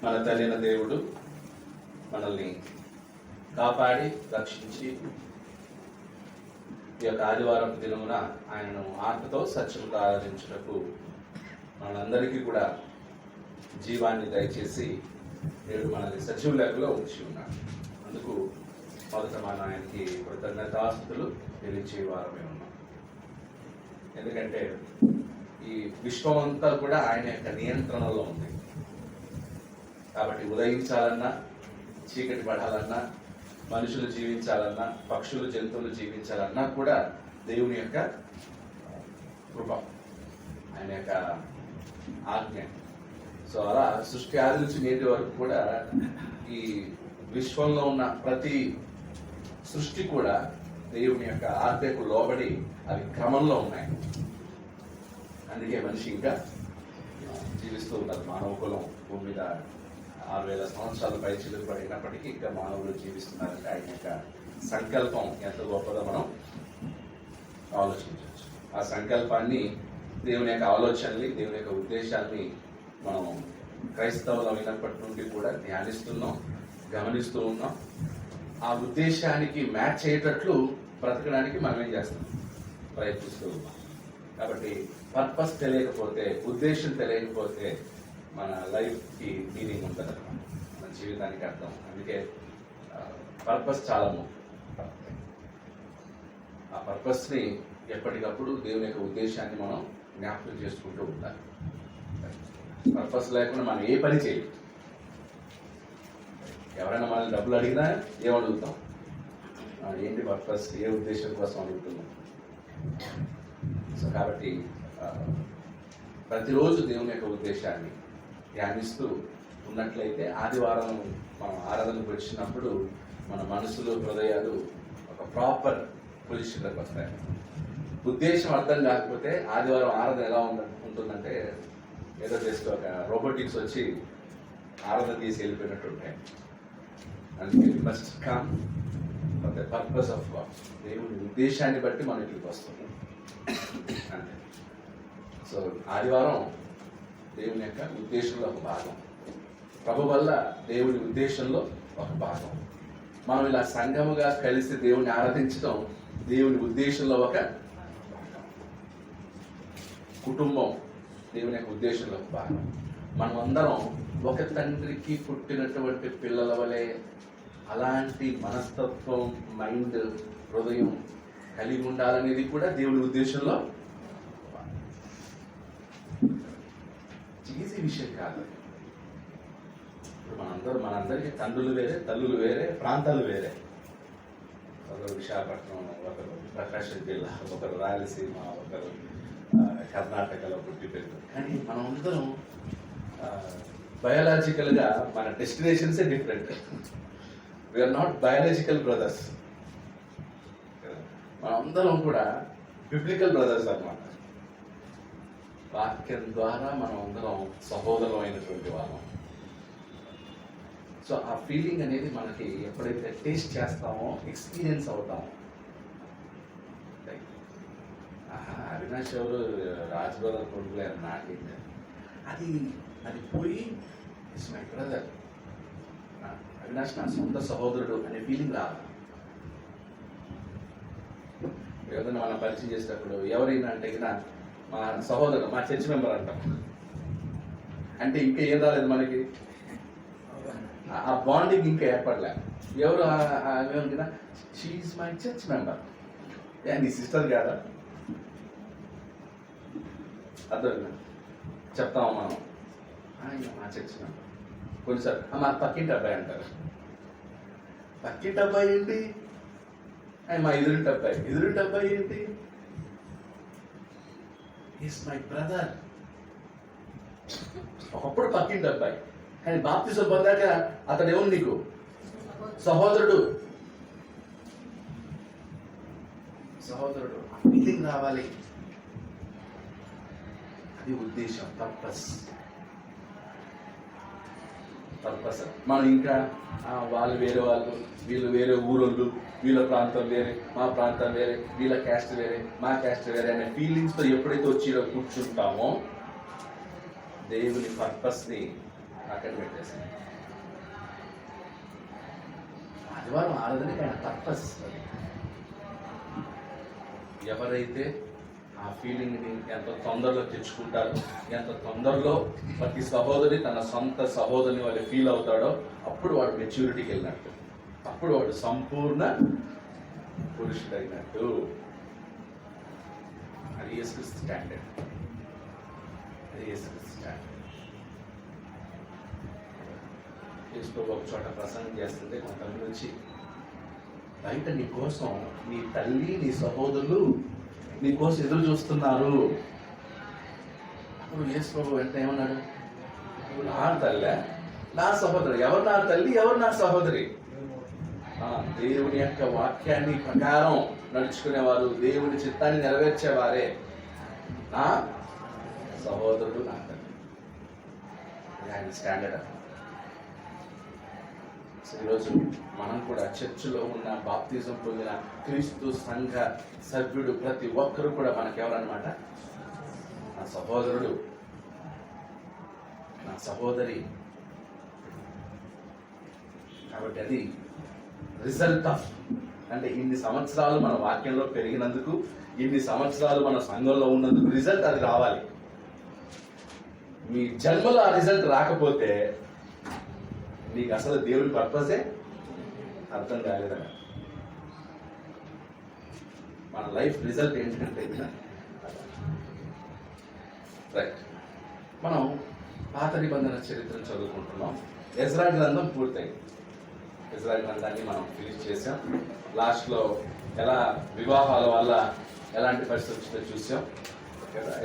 మన తల్లిన దేవుడు మనల్ని కాపాడి రక్షించి ఈ యొక్క ఆదివారం దినమున ఆయనను ఆత్మతో సత్యముతో ఆరాధించుటకు మనందరికీ కూడా జీవాన్ని దయచేసి దేవుడు మనల్ని సజీవ లేఖలో ఉంచి ఉన్నాడు. అందుకు మొదట మన ఆయనకి కృతజ్ఞతాస్తుతులు తెలియచే వారమే ఉన్నాం. ఎందుకంటే ఈ విశ్వం అంతా కూడా ఆయన యొక్క నియంత్రణలో ఉంది. కాబట్టి ఉదయించాలన్నా, చీకటి పడాలన్నా, మనుషులు జీవించాలన్నా, పక్షులు జంతువులు జీవించాలన్నా కూడా దేవుని యొక్క కృప, ఆయన యొక్క ఆజ్ఞ. సో అలా సృష్టి ఆది నుంచి నేటి వరకు కూడా ఈ విశ్వంలో ఉన్న ప్రతి సృష్టి కూడా దేవుని యొక్క ఆజ్ఞకు లోబడి అవి క్రమంలో ఉన్నాయి. అందుకే మనిషి ఇంకా జీవిస్తూ ఉన్నారు. మానవ కులం భూమి మీద 6,000 సంవత్సరాల పై చిలుపడినప్పటికీ ఇంకా మానవులు జీవిస్తున్నారంటే ఆయన యొక్క సంకల్పం ఎంత గొప్పదో మనం ఆలోచించవచ్చు. ఆ సంకల్పాన్ని, దేవుని యొక్క ఆలోచనని, దేవుని యొక్క ఉద్దేశాన్ని మనం క్రైస్తవులు అయినప్పటి నుండి కూడా ధ్యానిస్తున్నాం, గమనిస్తూ ఉన్నాం. ఆ ఉద్దేశానికి మ్యాచ్ అయ్యేటట్లు బ్రతకడానికి మనం ఏం చేస్తాం? ప్రయత్నిస్తూ ఉన్నాం. కాబట్టి పర్పస్ తెలియకపోతే, ఉద్దేశం తెలియకపోతే మన లైఫ్కి మీనింగ్ ఉంటుంది అన్నమాట, మన జీవితానికి అర్థం. అందుకే పర్పస్ చాలా ముఖ్యం. ఆ పర్పస్ని ఎప్పటికప్పుడు దేవుని యొక్క ఉద్దేశాన్ని మనం జ్ఞాపకం చేసుకుంటూ ఉండాలి. పర్పస్ లేకుండా మనం ఏ పని చేయం. ఎవరైనా మనల్ని డబ్బులు అడిగినా ఏమడుగుతాం? ఏంటి పర్పస్, ఏ ఉద్దేశం కోసం అడుగుతున్నాం? సో కాబట్టి ప్రతిరోజు దేవుని యొక్క ఉద్దేశాన్ని ధ్యానిస్తూ ఉన్నట్లయితే ఆదివారం మనం ఆరాధనకు వచ్చినప్పుడు మన మనసులు, హృదయాలు ఒక ప్రాపర్ పొజిషన్లోకి వస్తాయి. ఉద్దేశం అర్థం కాకపోతే ఆదివారం ఆరాధన ఎలా ఉంటుందంటే ఏదో జస్ట్ ఒక రోబోటిక్స్ వచ్చి ఆరాధన తీసి వెళ్ళిపోయినట్టు ఉంటాయి. అందుకే must come for the purpose of God. దేవుని ఉద్దేశాన్ని బట్టి మనం ఇక్కడికి వస్తుంది అంతే. సో ఆదివారం దేవుని యొక్క ఉద్దేశంలో ఒక భాగం, ప్రభు వల్ల దేవుని ఉద్దేశంలో ఒక భాగం. మనం ఇలా సంఘముగా కలిసి దేవుని ఆరాధించడం దేవుని ఉద్దేశంలో ఒక భాగం. కుటుంబం దేవుని యొక్క ఉద్దేశంలో ఒక భాగం. మనం అందరం ఒక తండ్రికి పుట్టినటువంటి పిల్లల వలె అలాంటి మనస్తత్వం, మైండ్, హృదయం కలిగి ఉండాలనేది కూడా దేవుని ఉద్దేశంలో ఈజీ విషయం కాదు. ఇప్పుడు మనందరికీ తండ్రులు వేరే, తల్లులు వేరే, ప్రాంతాలు వేరే. ఒకరు విశాఖపట్నం, ఒకరు ప్రకాశం జిల్లా, ఒకరు రాయలసీమ, ఒకరు కర్ణాటకలో పుట్టి పెరుగుతారు. కానీ మనం అందరం బయాలజికల్గా మన డెస్టినేషన్సే different. We are not biological brothers. మనందరం కూడా బిబ్లికల్ బ్రదర్స్ అన్నమాట. వాక్యం ద్వారా మనం అందరం సహోదరం అయినటువంటి వాళ్ళం. సో ఆ ఫీలింగ్ అనేది మనకి ఎప్పుడైతే టేస్ట్ చేస్తామో, ఎక్స్పీరియన్స్ అవుతామో, అవినాష్ ఎవరు రాజ్ బ్రదర్ కొడుకులే నాకైతే అది పోయి ఇట్స్ మై బ్రదర్, అవినాష్ నా సొంత సహోదరుడు అనే ఫీలింగ్ రాదు. ఏదైనా మనం పరిచయం చేసేటప్పుడు ఎవరైనా అంటే మా సహోదరుడు, మా చర్చ్ మెంబర్ అంటాం. అంటే ఇంకా ఏం రాలేదు మనకి, ఆ బాండింగ్ ఇంకా ఏర్పడలే. ఎవరు ఏమనుకున్నా, షీఈస్ మై చర్చ్ మెంబర్, నీ సిస్టర్ కాదా? అర్థం చెప్తాము మనం, మా చర్చ్ మెంబర్. కొన్నిసార్లు మా పక్కింటి అబ్బాయి అంటారు. పక్కింటి అబ్బాయి ఏంటి? మా ఎదురింటి అబ్బాయి ఏంటి? Is my brother. ఒకప్పుడు పక్కింటి అబ్బాయి, కానీ బాప్తిజం పొందాక అతడు ఏముంది నీకు? సహోదరుడు. ఆ ఫీలింగ్ రావాలి. అది ఉద్దేశం, పర్పస్. మనం ఇంకా వాళ్ళు వేరే వాళ్ళు, వీళ్ళు వేరే ఊరోళ్ళు, వీళ్ళ ప్రాంతం వేరే, మా ప్రాంతం వేరే, వీళ్ళ క్యాస్ట్ వేరే, మా క్యాస్ట్ వేరే అనే ఫీలింగ్స్తో ఎప్పుడైతే వచ్చి కూర్చుంటామో దేవుని పర్పస్ని అక్కడ పెట్టేశాను. ఆదివారం ఆరాధనకి ఆయన పర్పస్. ఎవరైతే ఆ ఫీలింగ్ని ఎంత తొందరలో తెచ్చుకుంటారో, ఎంత తొందరలో ప్రతి సహోదరి తన సొంత సహోదరిని వాళ్ళు ఫీల్ అవుతాడో, అప్పుడు వాడు మెచ్యూరిటీకి వెళ్ళినట్టు, అప్పుడు వాడు సంపూర్ణ పురుషుడైనట్టు. అది యేసుక్రీస్తు స్టాండర్డ్. అది యేసుక్రీస్తు స్టాండర్డ్. యేసు ఒక చోట ప్రసంగం చేస్తుంటే కొంతమంది వచ్చి, బయట నీ కోసం నీ తల్లి నీ సహోదరులు నీ కోసం ఎదురు చూస్తున్నారు. అప్పుడు యేసు ప్రభు వెంటనే ఏమన్నాడు? నా తల్లి నా సహోదరు. ఎవరు నా తల్లి, ఎవరు నా సహోదరి? దేవుని యొక్క వాక్యాన్ని ప్రకారం నడుచుకునేవారు, దేవుని చిత్తాన్ని నెరవేర్చేవారే నా సహోదరుడు, నా తల్లి. ఆయన స్టాండర్డ్. ఈరోజు మనం కూడా చర్చిలో ఉన్న బాప్తిజం పొందిన క్రీస్తు సంఘ సభ్యుడు ప్రతి ఒక్కరు కూడా మనకెవరన్నమాట? నా సహోదరుడు, నా సహోదరి. కాబట్టి అది రిజల్ట్ ఆఫ్, అంటే ఇన్ని సంవత్సరాలు మన వాక్యంలో పెరిగినందుకు, ఇన్ని సంవత్సరాలు మన సంఘంలో ఉన్నందుకు రిజల్ట్ అది రావాలి. మీ జన్మలో ఆ రిజల్ట్ రాకపోతే నీకు అసలు దేవుని పర్పసే అర్థం కాలేదన్న. మన లైఫ్ రిజల్ట్ ఏంటంటే, రైట్, మనం పాత నిబంధన చరిత్రను చదువుకుంటున్నాం. ఎజ్రా గ్రంథం పూర్తయింది. ఎజ్రా గ్రంథాన్ని మనం ఫినిష్ చేసాం. లాస్ట్లో ఎలా వివాహాల వల్ల ఎలాంటి పరిస్థితి వచ్చిందో చూసాం.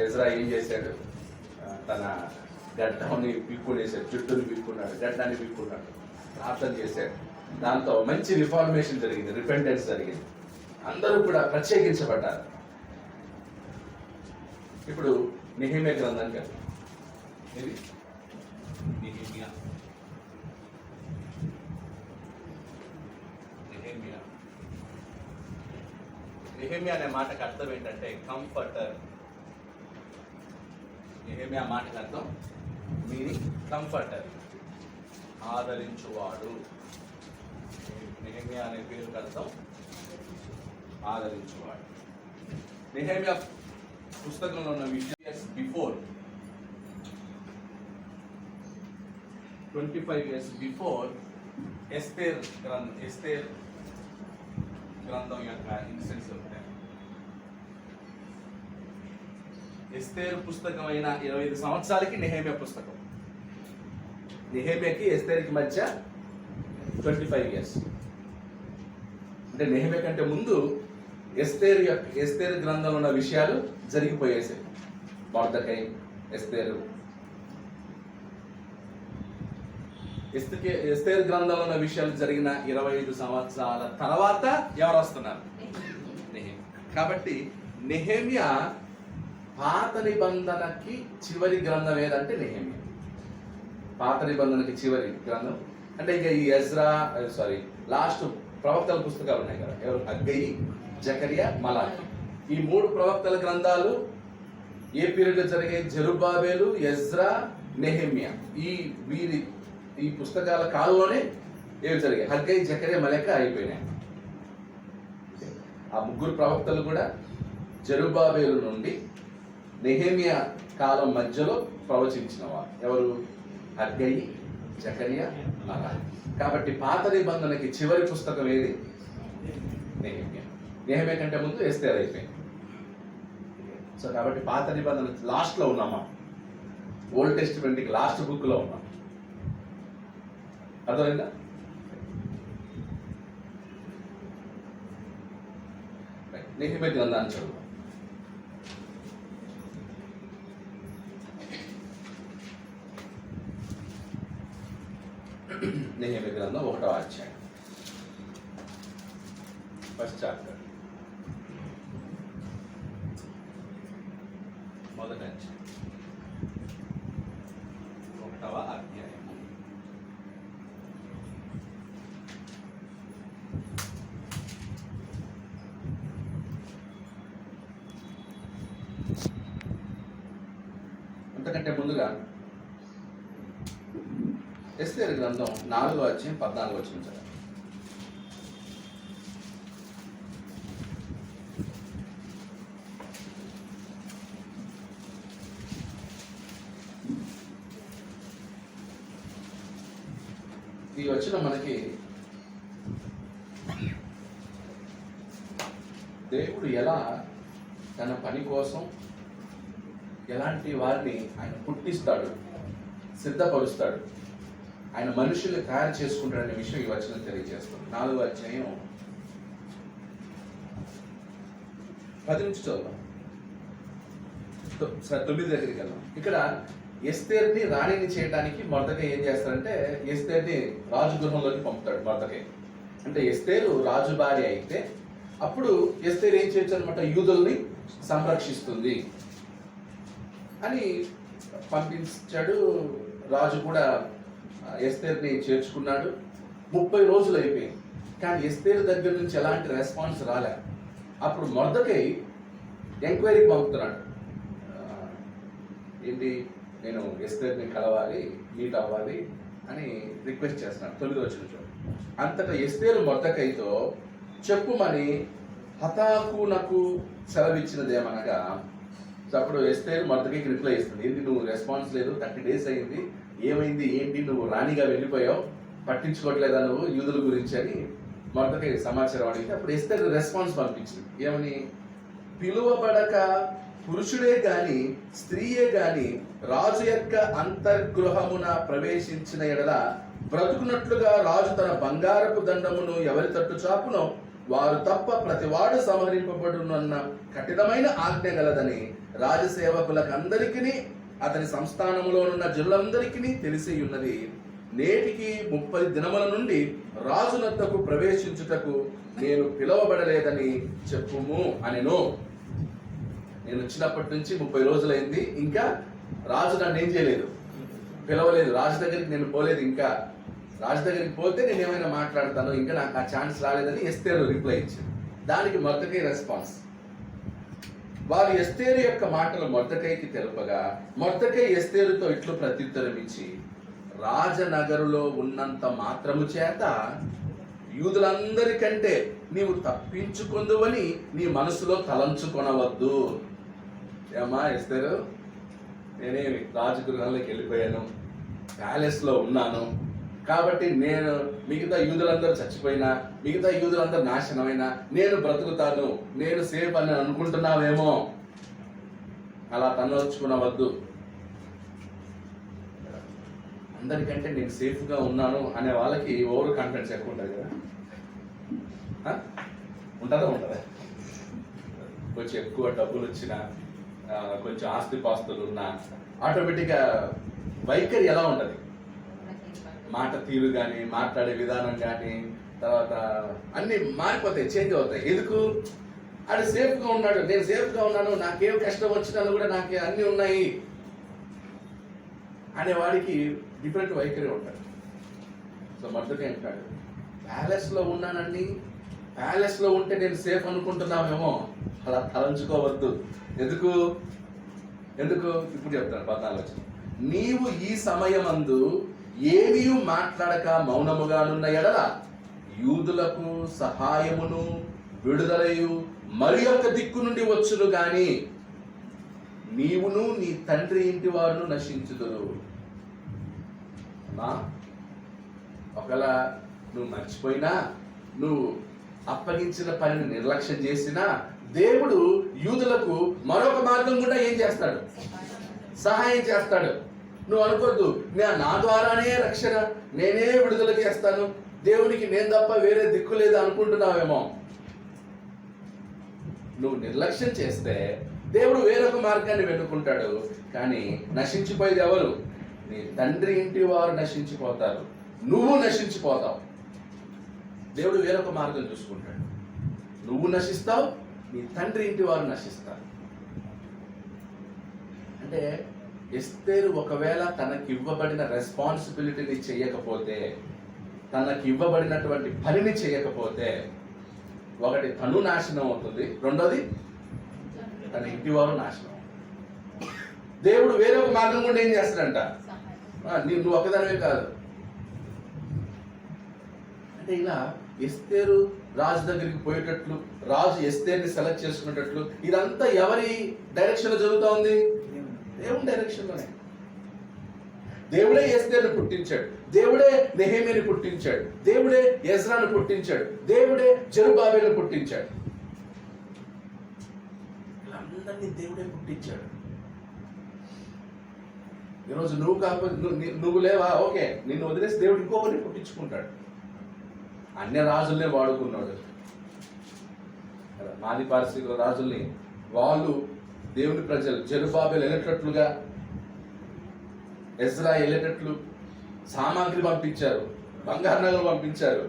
ఎజ్రా ఏం చేశాడు? తన గడ్డాన్ని పీక్కునేసాడు, జుట్టుని పీక్కున్నాడు, గడ్డాన్ని పీక్కున్నాడు, ప్రార్థన చేశాడు. దాంతో మంచి రిఫార్మేషన్ జరిగింది, రిపెంటెన్స్ జరిగింది. అందరూ కూడా ప్రత్యేకించబడ్డారు. ఇప్పుడు నెహెమ్యా గ్రంథానికి వెళ్తాం. ఇది నెహెమ్యా. నెహెమ్యా నెహెమ్యా అనే మాటకు అర్థం ఏంటంటే కంఫర్టర్. నెహెమ్యా మాటకు అర్థం మీనింగ్ కంఫర్టర్, ఆదరించువాడు. నెహెమ్యా అనే పేరుకి అర్థం ఆదరించువాడు. నెహెమ్యా పుస్తకంలో ఉన్న విషయం బిఫోర్ 25 years బిఫోర్ ఎస్తేర్ గ్రంథం యొక్క ఇన్సిడెంట్స్ ఉంటాయి. ఎస్తేర్ పుస్తకం అయిన 25 సంవత్సరాలకి నెహెమ్యా పుస్తకం. నెహెమ్యాకి ఎస్తేర్కి మధ్య 25 years. అంటే నెహెమ్యా కంటే ముందు ఎస్తేర్ గ్రంథంలో ఉన్న విషయాలు జరిగిపోయేసాయి. మొర్దెకై, ఎస్తేరు. ఎస్తేర్ గ్రంథంలో ఉన్న విషయాలు జరిగిన 25 సంవత్సరాల తర్వాత ఎవరు వస్తున్నారు? నెహెమ్యా. కాబట్టి నెహెమ్యా పాత నిబంధనకి చివరి గ్రంథం ఏదంటే నెహెమ్యా. పాత నిబంధనకి చివరి గ్రంథం అంటే ఇక ఈ లాస్ట్ ప్రవక్తల పుస్తకాలు ఉన్నాయి కదా, ఎవరు? హగ్గయి, జకరియా, మలాకి. ఈ 3 ప్రవక్తల గ్రంథాలు ఏ పీరియడ్ లో జరిగాయి? జెరుబ్బాబెలు, ఎజ్రా, నెహెమ్యా. ఈ పుస్తకాల కాలంలోనే ఏవి జరిగాయి? హగ్గయి, జకరియా, మలాకి అయిపోయినాయి. ఆ 3 ప్రవక్తలు కూడా జెరుబ్బాబెలు నుండి నెహెమ్యా కాలం మధ్యలో ప్రవచించిన వారు. ఎవరు? హగ్గయి, జకరియా, మలాకి. కాబట్టి పాత నిబంధనకి చివరి పుస్తకం ఏది? నెహెమ్యా. నెహెమ్యా కంటే ముందు ఎస్తేర్ అయిపోయింది. సో కాబట్టి పాత నిబంధన లాస్ట్ లో ఉన్నామా? ఓల్డ్ టెస్టిమెంట్ కి లాస్ట్ బుక్ లో ఉన్నాం. అర్థమైందా? నెహెమ్యా గ్రంథాన్ని చదువు. నెహెమ్యా గ్రంథం 1వ అధ్యాయం, 1st చాప్టర్, మొదటి అధ్యాయం, 1వ అధ్యాయం. అంతకంటే ముందుగా ఎస్తేరు గ్రంథం 4వ అధ్యాయం 14వ వచనం చదవండి. ఈ వచనం మనకి దేవుడు ఎలా తన పని కోసం ఎలాంటి వారిని ఆయన పుట్టిస్తాడు, సిద్ధపరుస్తాడు, ఆయన మనుషుల్ని తయారు చేసుకుంటాడనే విషయం ఈ వచనం తెలియజేస్తుంది. 4వ అధ్యాయం 10 నుంచి చదువుదాం. 9 దగ్గరికి వెళ్దాం. ఇక్కడ ఎస్తేర్ని రాణిని చేయడానికి మొర్దెకై ఏం చేస్తాడంటే ఎస్తేర్ని రాజు గృహంలోకి పంపుతాడు. మొర్దెకై అంటే ఎస్తేరు రాజు భార్య అయితే అప్పుడు ఎస్తేరు ఏం చేయొచ్చు అనమాట, యూదుల్ని సంరక్షిస్తుంది అని పంపించాడు. రాజు కూడా ఎస్తేర్ని చేర్చుకున్నాడు. 30 రోజులు అయిపోయింది, కానీ ఎస్తేరు దగ్గర నుంచి ఎలాంటి రెస్పాన్స్ రాలే. అప్పుడు మొర్దెకై ఎంక్వైరీకి పంపుతున్నాడు. ఏంటి, నేను ఎస్తేర్ని కలవాలి, మీట్ అవ్వాలి అని రిక్వెస్ట్ చేస్తున్నాడు. 9వ వచనం చూడండి. అంతటా ఎస్తేరు మొర్దెకైతో చెప్పుమని హతాకునకు సెలవిచ్చినదేమనగా, అప్పుడు ఎస్తేరు మొర్దెకైకి రిప్లై ఇస్తుంది. ఏంటి నువ్వు రెస్పాన్స్ లేదు, 30 days అయింది, ఏమైంది, ఏంటి నువ్వు రాణిగా వెళ్ళిపోయావు, పట్టించుకోవట్లేదా నువ్వు యూదుల గురించి అని మొర్దెకై సమాచారం అడిగితే అప్పుడు ఎస్తేరు రెస్పాన్స్ పంపించింది. ఏమని, పిలువబడక పురుషుడే గాని స్త్రీయే గాని రాజు యొక్క అంతర్గృహమున ప్రవేశించిన ఎడల బ్రతుకున్నట్లుగా రాజు తన బంగారపు దండమును ఎవరి తట్టు చాపునో వారు తప్ప ప్రతివాడు సంహరింపబడునన్న కఠినమైన ఆజ్ఞ గలదని రాజసేవకులకు అందరికీ అతని సంస్థానములో ఉన్న జనులందరికీ తెలిసి ఉన్నది. నేటికి 30 దినముల నుండి రాజునద్దకు ప్రవేశించుటకు నేను పిలువబడలేదని చెప్పుము అనెను. నేను వచ్చినప్పటి నుంచి 30 రోజులైంది, ఇంకా రాజు నన్ను ఏం చేయలేదు, పిలవలేదు, రాజు దగ్గరికి నేను పోలేదు, ఇంకా రాజు దగ్గరికి పోతే నేను ఏమైనా మాట్లాడతాను, ఇంకా నాకు ఆ ఛాన్స్ రాలేదని ఎస్తేరు రిప్లై ఇచ్చింది. దానికి మొర్దెకై రెస్పాన్స్. వారు ఎస్తేరు యొక్క మాటలు మొర్దెకైకి తెలుపగా మొర్దెకై ఎస్తేరుతో ఇట్లు ప్రత్యుత్తరం ఇచ్చి, రాజనగరులో ఉన్నంత మాత్రము చేత యూదులందరికంటే నీవు తప్పించుకొందువని నీ మనసులో తలంచుకొనవద్దు. ఏమా ఎస్తేరు, నేనే రాజగృహంలోకి వెళ్ళిపోయాను, ప్యాలెస్ లో ఉన్నాను, కాబట్టి నేను మిగతా యూదులందరూ చచ్చిపోయినా, మిగతా యూదులందరూ నాశనమైనా నేను బ్రతుకుతాను, నేను సేఫ్ అని అనుకుంటున్నావేమో, అలా తనొచ్చుకునవద్దు. అందరికంటే నేను సేఫ్ గా ఉన్నాను అనే వాళ్ళకి ఓవర్ కాన్ఫిడెన్స్ ఎక్కువ ఉంటుంది కదా, ఉంటుందా? కొంచెం ఎక్కువ డబ్బులు వచ్చినా, కొంచెం ఆస్తిపాస్తులు ఉన్నా ఆటోమేటిక్గా వైఖరి ఎలా ఉంటుంది, మాట తీరు కానీ, మాట్లాడే విధానం కానీ, తర్వాత అన్ని మారిపోతాయి, చేంజ్ అవుతాయి. ఎందుకు? అది సేఫ్ గా ఉన్నాడు, నేను సేఫ్ గా ఉన్నాను, నాకేం కష్టం వచ్చినా కూడా నాకు అన్ని ఉన్నాయి అనేవాడికి డిఫరెంట్ వైఖరి ఉంటాడు. సో మొర్దెకై అంటాడు, ప్యాలెస్ లో ఉన్నానండి, ప్యాలెస్ లో ఉంటే నేను సేఫ్ అనుకుంటున్నామేమో, అలా తలంచుకోవద్దు. ఎందుకు? ఇప్పుడు చెప్తాను 14వ వచనం. నీవు ఈ సమయమందు ఏమీ మాట్లాడక మౌనముగానున్న ఎడల యూదులకు సహాయమును విడుదలయు మరి యొక్క దిక్కు నుండి వచ్చును గాని నీవును నీ తండ్రి ఇంటి వారును నశించుదురు. ఒకవేళ నువ్వు మర్చిపోయినా, నువ్వు అప్పగించిన పనిని నిర్లక్ష్యం చేసినా, దేవుడు యూదులకు మరొక మార్గం కూడా ఏం చేస్తాడు? సహాయం చేస్తాడు. నువ్వు అనుకోద్దు నా ద్వారానే రక్షణ, నేనే విడుదల చేస్తాను, దేవునికి నేను తప్ప వేరే దిక్కు లేదు అనుకుంటున్నావేమో. నువ్వు నిర్లక్ష్యం చేస్తే దేవుడు వేరొక మార్గాన్ని వెతుక్కుంటాడు. కానీ నశించిపోయేది ఎవరు? నీ తండ్రి ఇంటి వారు నశించిపోతారు, నువ్వు నశించిపోతావు. దేవుడు వేరొక మార్గం చూసుకుంటాడు. నువ్వు నశిస్తావు, నీ తండ్రి ఇంటి వారు నశిస్తారు. అంటే ఎస్తేరు ఒకవేళ తనకి ఇవ్వబడిన రెస్పాన్సిబిలిటీని చేయకపోతే, తనకి ఇవ్వబడినటువంటి పనిని చేయకపోతే, ఒకటి తను నాశనం అవుతుంది, రెండోది తన ఇంటి వారు నాశనం. దేవుడు వేరే ఒక మార్గం కూడా ఏం చేస్తాడంట, నువ్వు ఒకదానివే కాదు, అంటే ఇలా ఎస్తేరు రాజు దగ్గరికి పోయేటట్లు, రాజు ఎస్తేర్ని సెలెక్ట్ చేసుకునేటట్లు, ఇదంతా ఎవరి డైరెక్షన్ లో జరుగుతూ ఉంది? దేవుని డైరెక్షన్ లోనే. దేవుడే ఎస్తేర్ని పుట్టించాడు, దేవుడే నెహెమీయాని పుట్టించాడు, దేవుడే ఎజ్రాను పుట్టించాడు, దేవుడే జెరుబ్బాబెలును పుట్టించాడు. వీళ్ళందరినీ దేవుడే పుట్టించాడు. ఈరోజు నువ్వు కాకపోతే నువ్వు లేవా, ఓకే, నిన్ను వదిలేసి దేవుడు ఇంకొకరిని పుట్టించుకుంటాడు. అన్య రాజుల్నే వాడుకున్నాడు. మాది పారిశ్రామిక రాజుల్ని వాళ్ళు దేవుని ప్రజలు, జెరుబ్బాబెలు వెళ్ళేటట్లుగా, ఎజ్రా వెళ్ళేటట్లు సామాగ్రి పంపించారు, బంగారు నగలు పంపించారు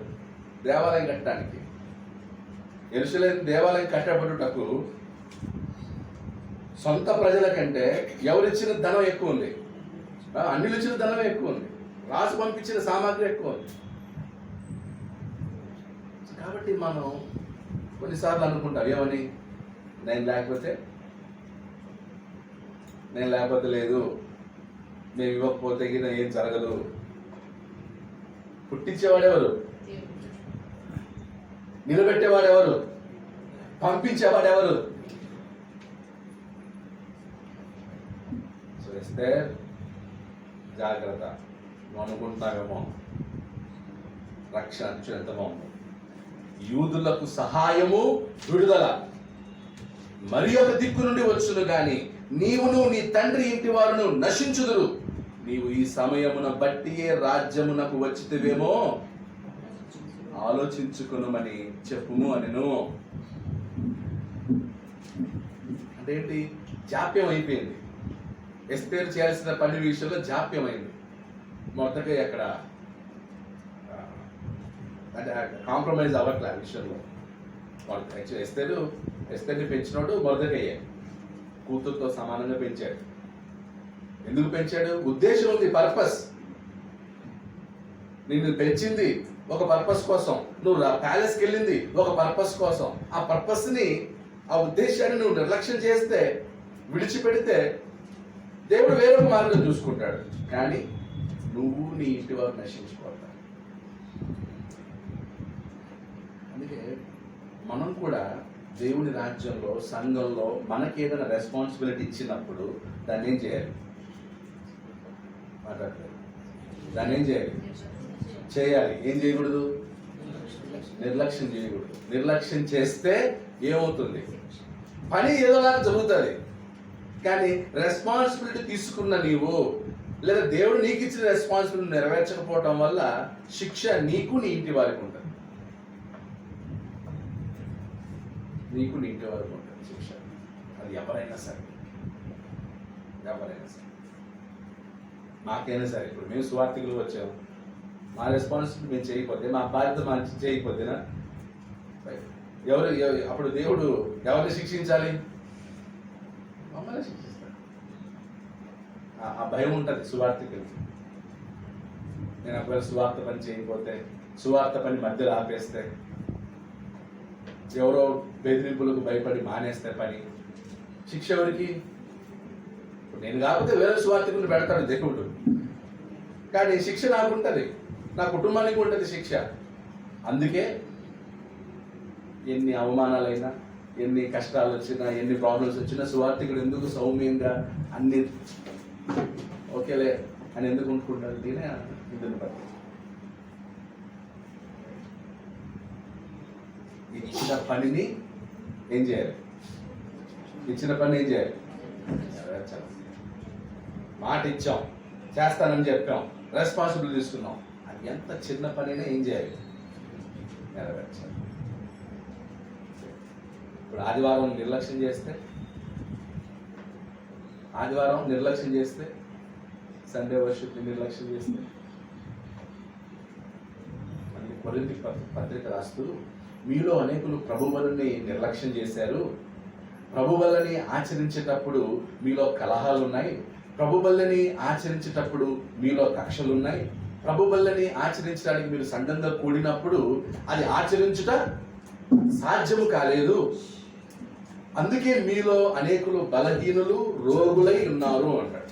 దేవాలయం కట్టడానికి. యెరూషలేము దేవాలయం కట్టబడుటకు సొంత ప్రజల కంటే ఎవరిచ్చిన ధనం ఎక్కువ ఉంది, అన్నిలు ఇచ్చిన ధనం ఎక్కువ ఉంది, రాజు పంపించిన సామాగ్రి ఎక్కువ ఉంది. కాబట్టి మనం కొన్నిసార్లు అనుకుంటాం ఏమని, నేను లేకపోతే లేదు, మేము ఇవ్వకపోతే గిన ఏం జరగదు. పుట్టించేవాడెవరు? నిలబెట్టేవాడెవరు? పంపించేవాడెవరు? చూస్తే జాగ్రత్త. నువ్వు అనుకుంటున్నావేమో రక్షణ అంచు ఎంత బాగుంది, యూదులకు సహాయము విడుదల మరి ఒక దిక్కు నుండి వచ్చును గాని నీవును నీ తండ్రి ఇంటి వారును నశించుదురు. నీవు ఈ సమయమున బట్టియే రాజ్యమునకు వచ్చితివేమో ఆలోచించుకునుమని చెప్పుము అనెను. అంటే ఏంటి? జాప్యం అయిపోయింది. ఎస్తేరు చేయాల్సిన పని విషయంలో జాప్యమైంది. మొదటగా అక్కడ అంటే కాంప్రమైజ్ అవ్వట్లే ఆ విషయంలో. ఎస్తేర్ని పెంచినోడు మొదటయ్యే కూతురుతో సమానంగా పెంచాడు. ఎందుకు పెంచాడు? ఉద్దేశం ఉంది, పర్పస్. నిన్ను పెంచింది ఒక పర్పస్ కోసం, నువ్వు ప్యాలెస్కి వెళ్ళింది ఒక పర్పస్ కోసం. ఆ పర్పస్ ని, ఆ ఉద్దేశాన్ని నువ్వు నిర్లక్ష్యం చేస్తే, విడిచిపెడితే దేవుడు వేరొక మార్గం చూసుకుంటాడు. కానీ నువ్వు నీ ఇంటి వారు నశించిపోతావు. అందుకే మనం కూడా దేవుని రాజ్యంలో, సంఘంలో మనకి ఏదైనా రెస్పాన్సిబిలిటీ ఇచ్చినప్పుడు దాన్ని ఏం చేయాలి? దాన్ని ఏం చేయాలి? ఏం చేయకూడదు? నిర్లక్ష్యం చేయకూడదు. నిర్లక్ష్యం చేస్తే ఏమవుతుంది? పని ఏదోలాగా జరుగుతుంది. కానీ రెస్పాన్సిబిలిటీ తీసుకున్న నీవు, లేదా దేవుడు నీకు ఇచ్చిన రెస్పాన్సిబిలిటీ నెరవేర్చకపోవటం వల్ల శిక్ష నీకు, నీ ఇంటి వారికి ఉంటుంది. నీకు, నీ ఇంటి వారికి ఉంటుంది శిక్ష. అది ఎవరైనా సరే, మాకైనా సరే. ఇప్పుడు మేము సువార్థికులు వచ్చాము, మా రెస్పాన్సిబిలిటీ మేము చేయకపోతే, మా బాధ్యత మనం చేయకపోతేనా అప్పుడు దేవుడు ఎవరిని శిక్షించాలి? మమ్మల్ని శిక్షిస్తాడు. ఆ భయం ఉంటుంది సువార్థికులకి. నేను ఒకవేళ సువార్త పని చేయకపోతే, సువార్త పని మధ్యలో ఆపేస్తే, ఎవరో బెదిరింపులకు భయపడి మానేస్తే పని, శిక్ష ఎవరికి? నేను కాకపోతే వేరే సువార్థికులు పెడతాడు దేవుడు. కానీ శిక్ష నాకు ఉంటుంది, నా కుటుంబానికి ఉంటుంది శిక్ష. అందుకే ఎన్ని అవమానాలైనా, ఎన్ని కష్టాలు వచ్చినా, ఎన్ని ప్రాబ్లమ్స్ వచ్చినా సువార్థికుడు ఎందుకు సౌమ్యంగా అన్ని ఓకేలే అని ఎందుకు ఉంటుకుంటాడు? దీనే ఇద్దరు పట్ల ఇచ్చిన పనిని ఏం చేయాలి? మాట ఇచ్చాం, చేస్తానని చెప్పాం, రెస్పాన్సిబిలిటీ తీసుకున్నాం. అది ఎంత చిన్న పనైనా ఏం చేయాలి? నెరవేర్చాలి. ఇప్పుడు ఆదివారం నిర్లక్ష్యం చేస్తే, సండే వర్షిప్ని నిర్లక్ష్యం చేస్తే, మళ్ళీ కొరింథీ పత్రిక రాస్తూ, మీలో అనేకులు ప్రభు బలిని నిర్లక్ష్యం చేశారు, ప్రభు బలిని ఆచరించేటప్పుడు మీలో కలహాలు ఉన్నాయి, ప్రభు బలిని ఆచరించేటప్పుడు మీలో కక్షలు ఉన్నాయి, ప్రభు బలిని ఆచరించడానికి మీరు సంఘంగా కూడినప్పుడు అది ఆచరించుట సాధ్యము కాలేదు, అందుకే మీలో అనేకులు బలహీనులు, రోగులై ఉన్నారు అంటాడు.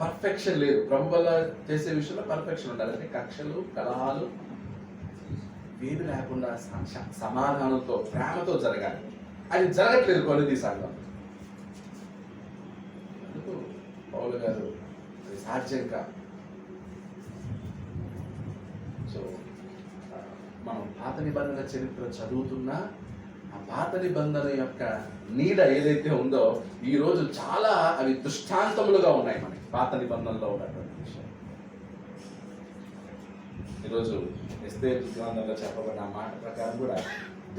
పర్ఫెక్షన్ లేదు. ప్రభు వల్ల చేసే విషయంలో పర్ఫెక్షన్ ఉండాలి. అంటే కక్షలు, కలహాలు ఏమి లేకుండా సమాధానంతో, ప్రేమతో జరగాలి. అది జరగట్లేదు కొలది సంఘం. అందుకు పౌలు గారు అది సాధ్యం కాదు. సో మనం పాత నిబంధన చరిత్ర చదువుతున్నా ఆ పాత నిబంధన యొక్క నీడ ఏదైతే ఉందో ఈ రోజు చాలా అవి దృష్టాంతములుగా ఉన్నాయి మనకి పాత నిబంధనలో ఉన్నటువంటి విషయం. ఈరోజు ఎస్తేరు గ్రంథంలో చెప్పబడిన మాట ప్రకారం కూడా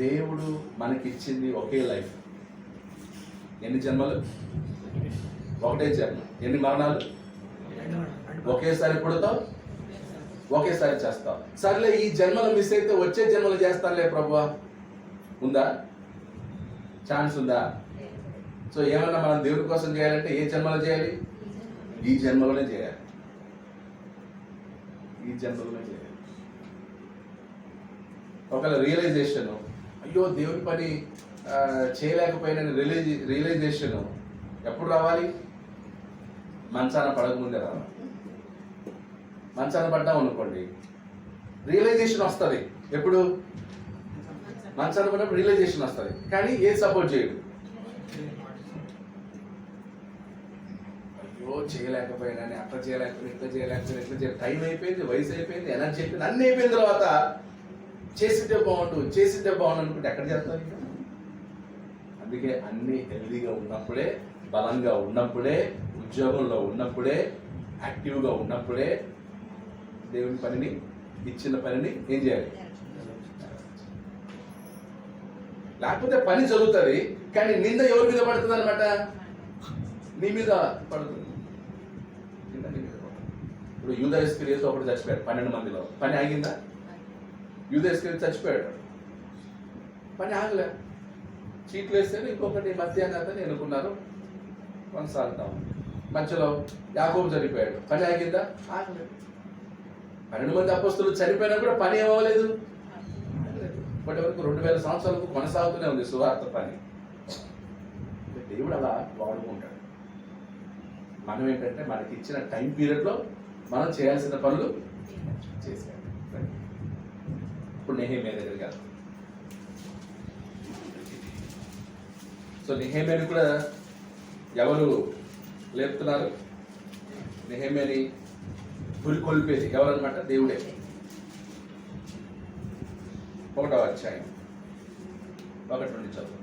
దేవుడు మనకిచ్చింది ఒకే లైఫ్. ఎన్ని జన్మలు? ఒకటే జన్మ. ఎన్ని మరణాలు? ఒకేసారి పుడతావు, ఒకేసారి చేస్తావు. సర్లే ఈ జన్మలు మిస్ అయితే వచ్చే జన్మలు చేస్తానులే ప్రభువా, ఉందా? ఛాన్స్ ఉందా? సో ఏమన్నా మనం దేవుడి కోసం చేయాలంటే ఏ జన్మలో చేయాలి? ఈ జన్మలోనే చేయాలి. ఈ జన్మలోనే చేయాలి. ఒకవేళ రియలైజేషన్, అయ్యో దేవుడి పని చేయలేకపోయిన రియలైజేషన్ ఎప్పుడు రావాలి? మంచాన పడకముందే రావాలి. మంచాన పడ్డాం అనుకోండి, రియలైజేషన్ వస్తుంది. ఎప్పుడు? మంచాన పడినప్పుడు రియలైజేషన్ వస్తుంది. కానీ ఏది సపోర్ట్ చేయడు. అయ్యో చేయలేకపోయినా, అట్లా చేయలేకపోయినా, ఇట్లా చేయలేకపోయినా, ఇట్లా చేయాలి, టైం అయిపోయింది, వయసు అయిపోయింది, ఎనర్జీ అయిపోయింది, అన్నీ అయిపోయిన తర్వాత చేసింటే బాగుండు అనుకుంటే ఎక్కడ చేస్తారు? అందుకే అన్ని హెల్దీగా ఉన్నప్పుడే, బలంగా ఉన్నప్పుడే, ఉద్యోగంలో ఉన్నప్పుడే, యాక్టివ్గా ఉన్నప్పుడే దేవుని పనిని, ఇచ్చిన పనిని ఏం చేయాలి? లేకపోతే పని జరుగుతుంది కానీ నింద ఎవరి మీద పడుతుంది అనమాట? నీ మీద పడుతుంది. ఇప్పుడు యూదా ఇస్కరియోతు ఒకటి చచ్చిపోయాడు 12 మందిలో. పని ఆగిందా? యూదా ఇస్కరియోతు చచ్చిపోయాడు, పని ఆగలే. చీట్లు వేస్తే ఇంకొకటి మధ్యాహ్నం ఎన్నుకున్నారు, కొనసాగుతాం. మధ్యలో యాకోబు చనిపోయాడు, పని ఆగిందా? ఆగలేదు. 12 మంది అపోస్తలులు చనిపోయినా కూడా పని ఏమవ్వలేదు. ఇప్పటి వరకు 2000 సంవత్సరాలకు కొనసాగుతూనే ఉంది సువార్త పని. దేవుడు అలా వాడుకుంటాడు. మనం ఏంటంటే మనకి ఇచ్చిన టైం పీరియడ్లో మనం చేయాల్సిన పనులు చేసాం. ఇప్పుడు నెహెమ్యా దగ్గరికి వెళ్తాం. సో నెహెమ్యాని కూడా ఎవరు లేపుతున్నారు? నెహెమ్యాని పురికొల్పేది ఎవరన్నమాట? దేవుడే. 1వ అధ్యాయం 1 నుండి చదువు.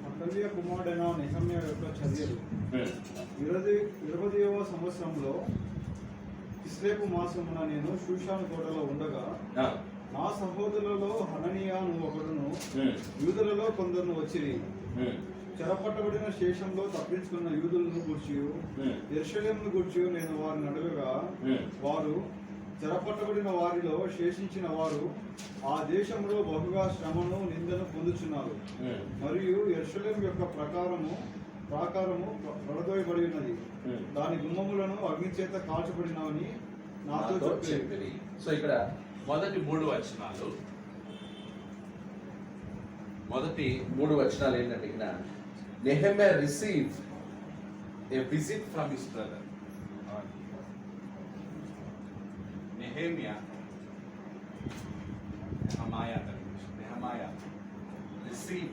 హకల్యా కుమారుడైన నెహెమ్యా యొక్క చర్యలు. 20వ సంవత్సరంలో కిస్లేపు మాసమున నేను షూషాను కోటలో ఉండగా నా సహోదరులలో హననియా అను ఒకడును యూదులలో కొందరును వచ్చిరి. చెరపట్టబడిన శేషంలో తప్పించుకున్న యూదులను గూర్చి యెరూషలేమును గూర్చి నేను వారిని అడగగా వారు, చెరపట్టబడిన వారిలో శేషించిన వారు ఆ దేశంలో బహుగా శ్రమను, నిందను పొందుచున్నారు. మరియు యెరూషలేము యొక్క ప్రాకారము పడదోయబడి ఉన్నది, దాని గుమ్మములను అగ్ని చేత కాల్చబడినవని నాతో చెప్పిరి. సో ఇక్కడ మొదటి 3 వచనాలు ఏంటంటే, ఇక్కడ Nehemiah receive a visit from his brother. Nehemiah receive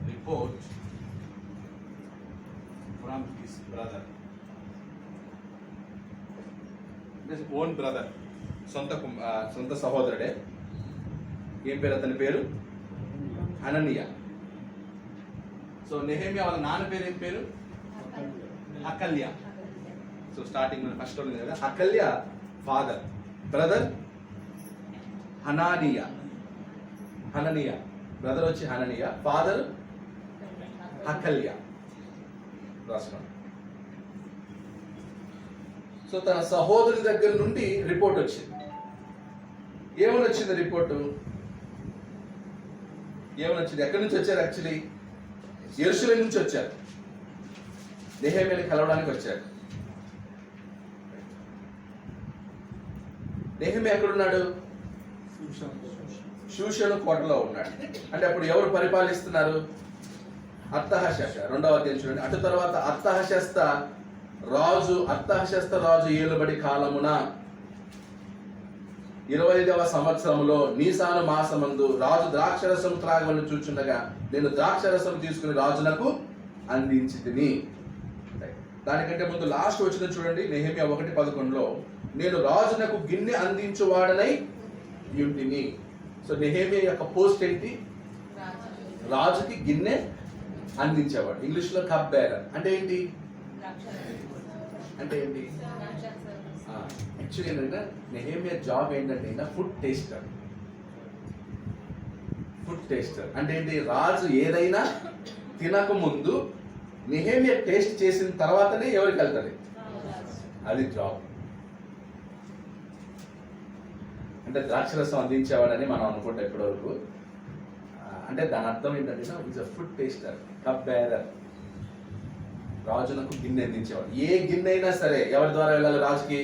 report from his brother, his own brother, సొంత సహోదరుడే. ఏం పేరు అతని పేరు? హననియా. సో నెహెమ్యా వాళ్ళ నాన్న పేరు ఏం పేరు? హకల్యా. సో స్టార్టింగ్ ఫస్ట్ ఉంది కదా, హకల్యా ఫాదర్, బ్రదర్ హనానియా. బ్రదర్ వచ్చి హననియా, ఫాదర్ హకల్యా. రాసుకోండి. సో తన సహోదరి దగ్గర నుండి రిపోర్ట్ వచ్చింది. ఏమని వచ్చింది రిపోర్టు? ఎక్కడి నుంచి వచ్చారు? యాక్చువల్లీ యెరూషలేము నుంచి వచ్చారు. నెహెమ్యాని కలవడానికి వచ్చారు. నెహెమ్యా ఎక్కడున్నాడు? షూషను కోటలో ఉన్నాడు. అంటే అప్పుడు ఎవరు పరిపాలిస్తున్నారు? అర్తహషస్త. 2వ అధ్యాయం చూడండి. అటు తర్వాత అర్తహషస్త రాజు ఏలుబడి కాలమున 25వ సంవత్సరములో నీసాను మాసమందు రాజు ద్రాక్షరసం త్రాగవలెను చూచుండగా నేను ద్రాక్షరసం తీసుకుని రాజునకు అందించితిని. దానికంటే ముందు లాస్ట్ వచ్చిన చూడండి, నెహెమ్యా 1:11లో నేను రాజునకు గిన్నె అందించువాడనై యుంటిని. సో నెహెమ్యా యొక్క పోస్ట్ ఏంటి? రాజుకి గిన్నె అందించేవాడు. ఇంగ్లీష్ లో కప్ బేరర్ అంటే ఏంటి? అంటే ఏంటి? యాక్చువల్లీ ఏంటంటే నెహెమ్యా జాబ్ ఏంటంటే ఫుడ్ టేస్టర్. అంటే ఏంటి? రాజు ఏదైనా తినక ముందు నెహెమ్యా టేస్ట్ చేసిన తర్వాతనే ఎవరికి వెళ్తుంది, అది జాబ్. అంటే ద్రాక్షరసం అందించేవాడని మనం అనుకుంటాం ఇప్పటివరకు. అంటే దాని అర్థం ఏంటంటే is a food taster, cup bearer. రాజునకు గిన్నె అందించేవాడు. ఏ గిన్నె అయినా సరే ఎవరి ద్వారా వెళ్ళాలి? రాజుకి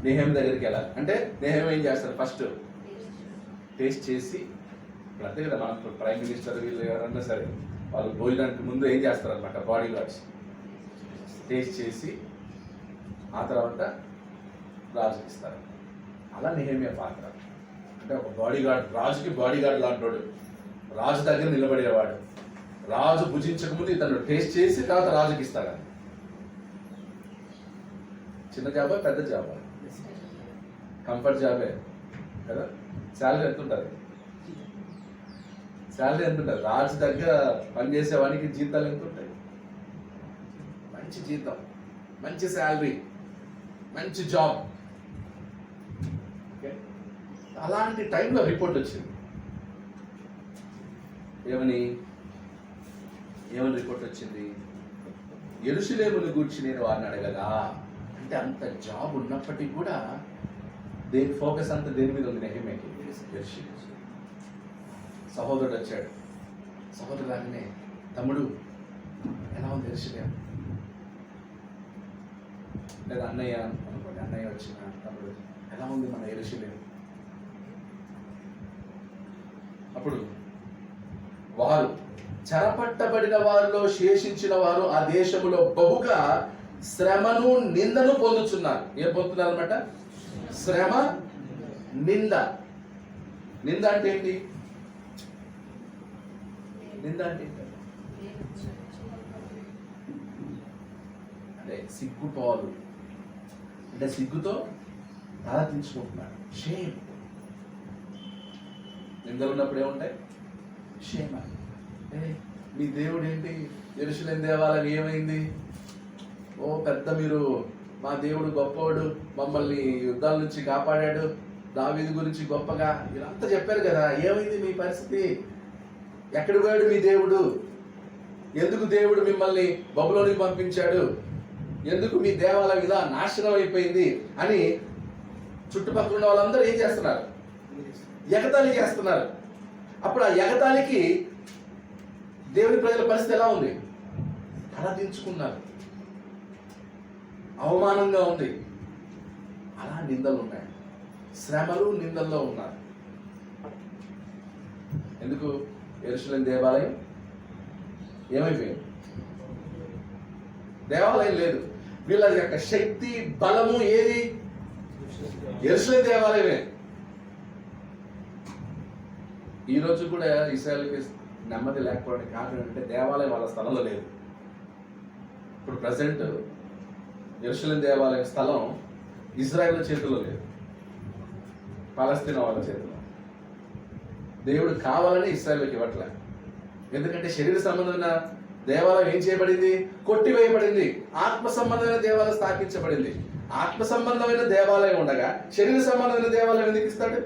నెహెమ్యా దగ్గరికి వెళ్ళాలి. అంటే నెహెమ్యా ఏం చేస్తారు? ఫస్ట్ టేస్ట్ చేసి, అంతే కదా మన ప్రైమ్ మినిస్టర్ వీళ్ళు ఎవరన్నా సరే వాళ్ళు భోజనానికి ముందు ఏం చేస్తారు అనమాట, బాడీ గార్డ్స్ టేస్ట్ చేసి ఆ తర్వాత రాజుకి ఇస్తారు. అలా నెహెమ్యా పాత్ర. అంటే ఒక బాడీ గార్డ్, రాజుకి బాడీ గార్డ్ లాంటి రాజు దగ్గర నిలబడేవాడు. రాజు భుజించక ముందు ఇతను టేస్ట్ చేసి తర్వాత రాజుకి ఇస్తాడు. చిన్న జాబా పెద్ద జాబా? కంఫర్ట్ జాబే కదా. శాలరీ ఎంత ఉంటుంది? రాజు దగ్గర పనిచేసేవానికి జీతాలు ఎంత ఉంటాయి? మంచి జీతం, మంచి శాలరీ, మంచి జాబ్. అలాంటి టైంలో రిపోర్ట్ వచ్చింది. ఏమని రిపోర్ట్ వచ్చింది? యెరూషలేమును గూర్చి నేను వారిని అడగగా. అంటే అంత జాబ్ ఉన్నప్పటికీ కూడా దేని ఫోకస్ అంతా దేని మీద ఉంది? నెహెమ్యాకి. సహోదరుడు వచ్చాడు. సహోదరుడు రాగానే, తమ్ముడు ఎలా ఉంది యెరూషలేము? లేదా అన్నయ్య అనుకోండి, అన్నయ్య వచ్చిన తమ్ముడు ఎలా ఉంది మన యెరూషలేము? అప్పుడు వారు చెరపట్టబడిన వారిలో శేషించిన వారు ఆ దేశములో బహుగా శ్రమను నిందను పొందుతున్నారు. ఏం పొందుతున్నారు అనమాట? శ్రమ, నింద. నింద అంటే ఏంటి? అంటే సిగ్గుపాలు. అంటే సిగ్గుతో తల దించుకుంటున్నారు. షేమ్. నిందలు ఉన్నప్పుడు ఏముంటాయి? షేమ్. మీ దేవుడు ఏంటి? యెరూషలేము దేవాలయం ఏమైంది? ఓ పెద్ద మీరు, మా దేవుడు గొప్పవాడు, మమ్మల్ని యుద్ధాల నుంచి కాపాడాడు, దావీదు గురించి గొప్పగా ఇదంతా చెప్పారు కదా. ఏమైంది మీ పరిస్థితి? ఎక్కడికి పోయాడు మీ దేవుడు? ఎందుకు దేవుడు మిమ్మల్ని బబులోనికి పంపించాడు? ఎందుకు మీ దేవాలయం ఇలా నాశనం అయిపోయింది అని చుట్టుపక్కల ఉన్న వాళ్ళందరూ ఏం చేస్తున్నారు? ఎగతాళి చేస్తున్నారు. అప్పుడు ఆ ఎగతాళికి దేవుని ప్రజల పరిస్థితి ఎలా ఉంది? తలదించుకున్నారు. అవమానంగా ఉంది. అలా నిందలు ఉన్నాయి. శ్రమలు, నిందల్లో ఉన్నారు. ఎందుకు? యెరూషలేము దేవాలయం ఏమైపోయింది? దేవాలయం లేదు. వీళ్ళ యొక్క శక్తి, బలము ఏది? యెరూషలేము దేవాలయమే. ఈ రోజు కూడా ఇశ్రాయేలుకి నెమ్మది లేకపోవడానికి కారణం ఏంటంటే దేవాలయం వాళ్ళ స్థలంలో లేదు. ఇప్పుడు ప్రజెంట్ యెరూషలేము దేవాలయం స్థలం ఇజ్రాయెల్ చేతిలో లేదు, పాలస్తీనా వాళ్ళ చేతిలో. దేవుడు కావాలని ఇశ్రాయేలుకి ఇవ్వట్లే. ఎందుకంటే శరీర సంబంధమైన దేవాలయం ఏం చేయబడింది? కొట్టివేయబడింది. ఆత్మ సంబంధమైన దేవాలయం స్థాపించబడింది. ఆత్మ సంబంధమైన దేవాలయం ఉండగా శరీర సంబంధమైన దేవాలయం ఎందుకు ఇస్తాడు?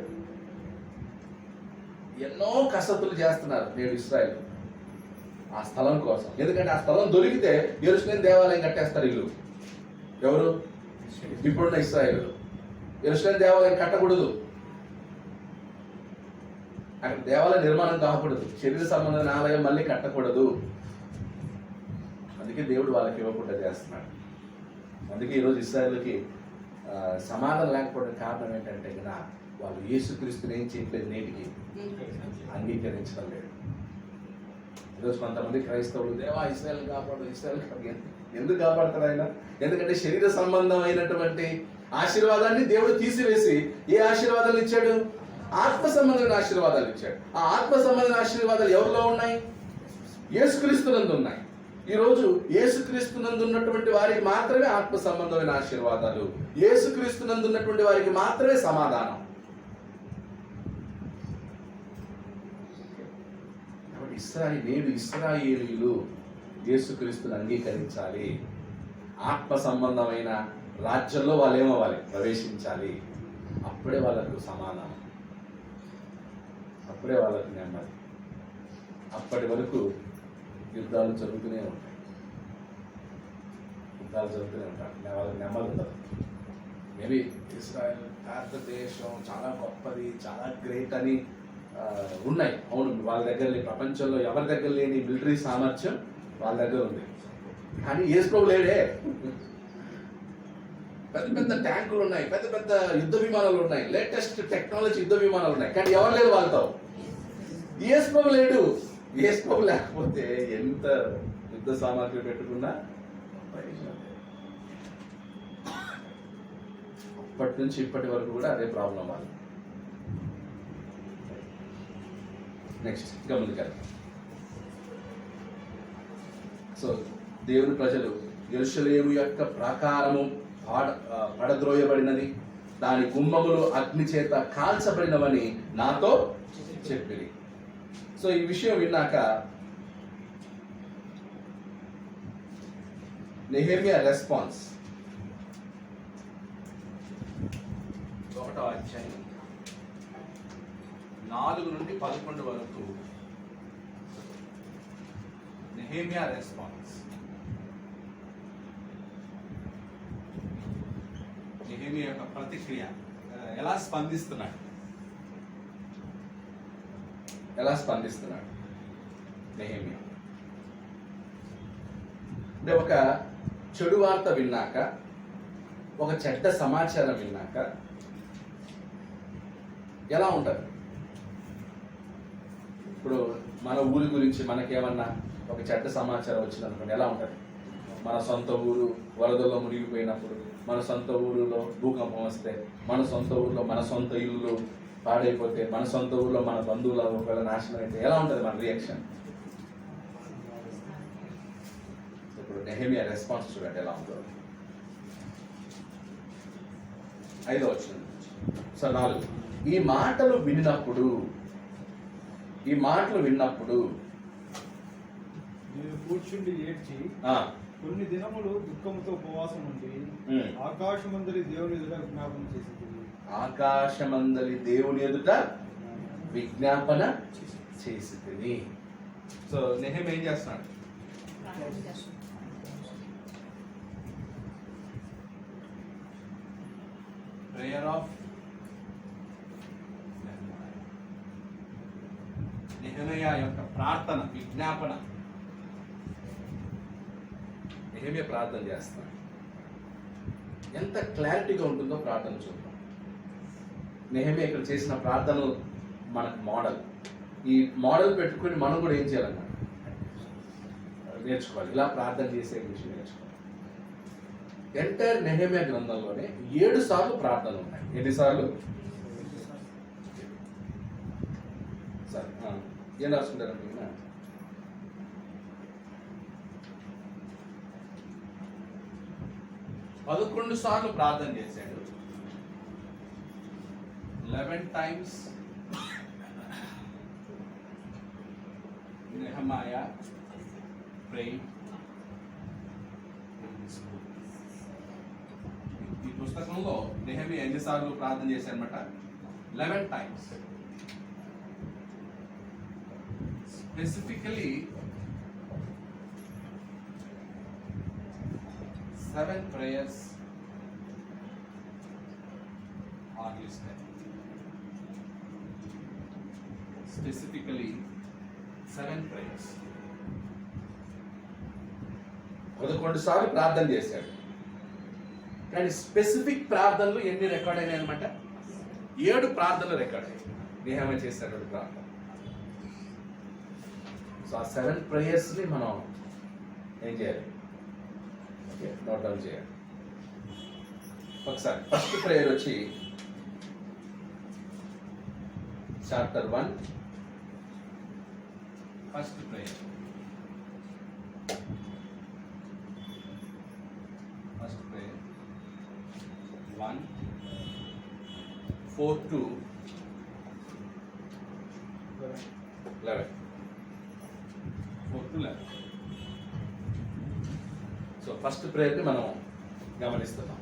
ఎన్నో కసరత్తులు చేస్తున్నారు నేడు ఇశ్రాయేలు ఆ స్థలం కోసం. ఎందుకంటే ఆ స్థలం దొరికితే యెరూషలేము దేవాలయం కట్టేస్తారు వీళ్ళు. ఎవరు? ఇప్పుడున్న ఇశ్రాయేలు. యెరూషలేము దేవాలయం కట్టకూడదు, అక్కడ దేవాలయ నిర్మాణం కాకూడదు, శరీర సంబంధమైన ఆలయం మళ్ళీ కట్టకూడదు. అందుకే దేవుడు వాళ్ళకి ఇవ్వకుండా చేస్తున్నాడు. అందుకే ఈరోజు ఇశ్రాయేలుకి సమాధానం లేకపోవడం కారణం ఏంటంటే కనుక వాళ్ళు యేసుక్రీస్తుని ఏం చేయట్లేదు, నేటికి అంగీకరించడం లేదు. ఈరోజు కొంతమంది క్రైస్తవులు దేవా ఇశ్రాయేల్ కాపాడు, ఇశ్రాయేల్ కాపాడు. ఎందుకు కాపాడతారు ఆయన? ఎందుకంటే శరీర సంబంధమైనటువంటి ఆశీర్వాదాన్ని దేవుడు తీసివేసి ఏ ఆశీర్వాదాలు ఇచ్చాడు? ఆత్మ సంబంధమైన ఆశీర్వాదాలు ఇచ్చాడు. ఆ ఆత్మ సంబంధమైన ఆశీర్వాదాలు ఎవరిలో ఉన్నాయి? యేసుక్రీస్తునందు ఉన్నాయి. ఈరోజు యేసుక్రీస్తునందు ఉన్నటువంటి వారికి మాత్రమే ఆత్మ సంబంధమైన ఆశీర్వాదాలు, యేసుక్రీస్తునందు ఉన్నటువంటి వారికి మాత్రమే సమాధానం. నేడు ఇశ్రాయేలీయులు యేసుక్రీస్తుని అంగీకరించాలి. ఆత్మ సంబంధమైన రాజ్యంలో వాళ్ళు ఏమవ్వాలి? ప్రవేశించాలి. అప్పుడే వాళ్ళకు సమాధానం, అప్పుడే వాళ్ళకు నెమ్మది. అప్పటి వరకు యుద్ధాలు జరుగుతూనే ఉంటాయి, వాళ్ళకి నెమ్మది ఉండదు. మేబీ ఇస్రాయల్ భారతదేశం చాలా గొప్పది, చాలా గ్రేట్ అని ఉన్నాయి. అవును, వాళ్ళ దగ్గర ప్రపంచంలో ఎవరి దగ్గర లేని మిలిటరీ సామర్థ్యం వాళ్ళ దగ్గర ఉంది. కానీ యేసు ప్రభు లేడే. పెద్ద పెద్ద ట్యాంకులు ఉన్నాయి, పెద్ద పెద్ద యుద్ధ విమానాలు ఉన్నాయి, లేటెస్ట్ టెక్నాలజీ యుద్ధ విమానాలు ఉన్నాయి. కానీ ఎవరు లేరు వాళ్ళతో. యేసు ప్రభు లేడు. యేసు ప్రభు లేకపోతే ఎంత యుద్ధ సామాగ్రి పెట్టుకున్నా ప్రయోజనం లేదు. అప్పటి నుంచి ఇప్పటి వరకు కూడా అదే ప్రాబ్లం వాళ్ళు. నెక్స్ట్ ఇంకా ముందుకెళ్తాం. సో దేవుని ప్రజలు యెరూషలేము యొక్క ప్రాకారము పడద్రోయబడినది, దాని గుమ్మములు అగ్ని చేత కాల్చబడినవని నాతో చెప్పిరి. సో ఈ విషయం విన్నాక నెహెమ్యా రెస్పాన్స్ 1వ అధ్యాయం 4 నుండి 11 వరకు నెహెమ్యా రెస్పాన్స్. నెహెమ్యా యొక్క ప్రతిక్రియ, ఎలా స్పందిస్తున్నాడు నెహెమ్యా అంటే ఒక చెడు వార్త విన్నాక, ఒక చెడ్డ సమాచారం విన్నాక ఎలా ఉంటుంది? ఇప్పుడు మన ఊరి గురించి మనకేమన్నా ఒక చెడ్డ సమాచారం వచ్చిందనుకోండి, ఎలా ఉంటుంది? మన సొంత ఊరు వరదల్లో మునిగిపోయినప్పుడు, మన సొంత ఊరిలో భూకంపం వస్తే, మన సొంత ఊరిలో మన సొంత ఇల్లు పాడైపోతే, మన సొంత ఊరిలో మన బంధువుల ఒకవేళ నాశనం అయితే ఎలా ఉంటుంది మన రియాక్షన్? ఇప్పుడు నెహెమ్యా రెస్పాన్స్ చూడండి ఎలా ఉంటుంది. 5వ వచనం. సో 4, ఈ మాటలు విన్నప్పుడు నేను కూర్చుండి ఏడ్చి కొన్ని దినములు దుఃఖముతో ఉపవాసం ఉండి ఆకాశమందలి దేవుని ఎదుట విజ్ఞాపన చేసింది. ఆకాశమందలి దేవుని ఎదుట విజ్ఞాపన చేసింది. సో నెహెమ్యా ఏం చేస్తున్నాడు? ప్రేయర్ ఆఫ్ నెహెమ్యా యొక్క ప్రార్థన, విజ్ఞాపన. నెహెమ్యా ప్రార్థన చేస్తున్నాడు. ఎంత క్లారిటీగా ఉంటుందో ప్రార్థన చూద్దాం. నెహెమ్యా ఇక్కడ చేసిన ప్రార్థనలు మనకు మోడల్. ఈ మోడల్ పెట్టుకుని మనం కూడా ఏం చేయాలన్నా నేర్చుకోవాలి. ఇలా ప్రార్థన చేసే విషయం నేర్చుకోవాలి. ఎంటైర్ నెహెమ్యా గ్రంథంలోనే 7 సార్లు ప్రార్థనలు ఉన్నాయి. ఎన్నిసార్లు? సరే, ఏం రాసుకుంటారంటే 11 సార్లు ప్రార్థన చేశాడు. 11 times Nehemiah prayed in this book. ఈ పుస్తకంలో నెహెమ్యా ఎన్నిసార్లు ప్రార్థన చేశారన్నమాట? 11 times. Specifically 7 prayers are listed. Specifically 7 prayers. 11 సార్లు ప్రార్థన చేశాడు. కానీ స్పెసిఫిక్ ప్రార్థనలు ఎన్ని రికార్డ్ అయినాయి అనమాట? 7 ప్రార్థనలు రికార్డ్ అయ్యాయి. నేహమ్యా చేసినటువంటి ప్రార్థన. సో ఆ 7 ప్రేయర్స్ని మనం ఏం చేయాలి? ఓకే, నోట్ డౌన్ చేయాలి. ఒకసారి ఫస్ట్ ప్రేయర్ వచ్చి chapter 1 first prayer. First prayer 1:4 to 11. 4 to 11. So first ప్రేయర్ని మనం గమనిస్తున్నాం.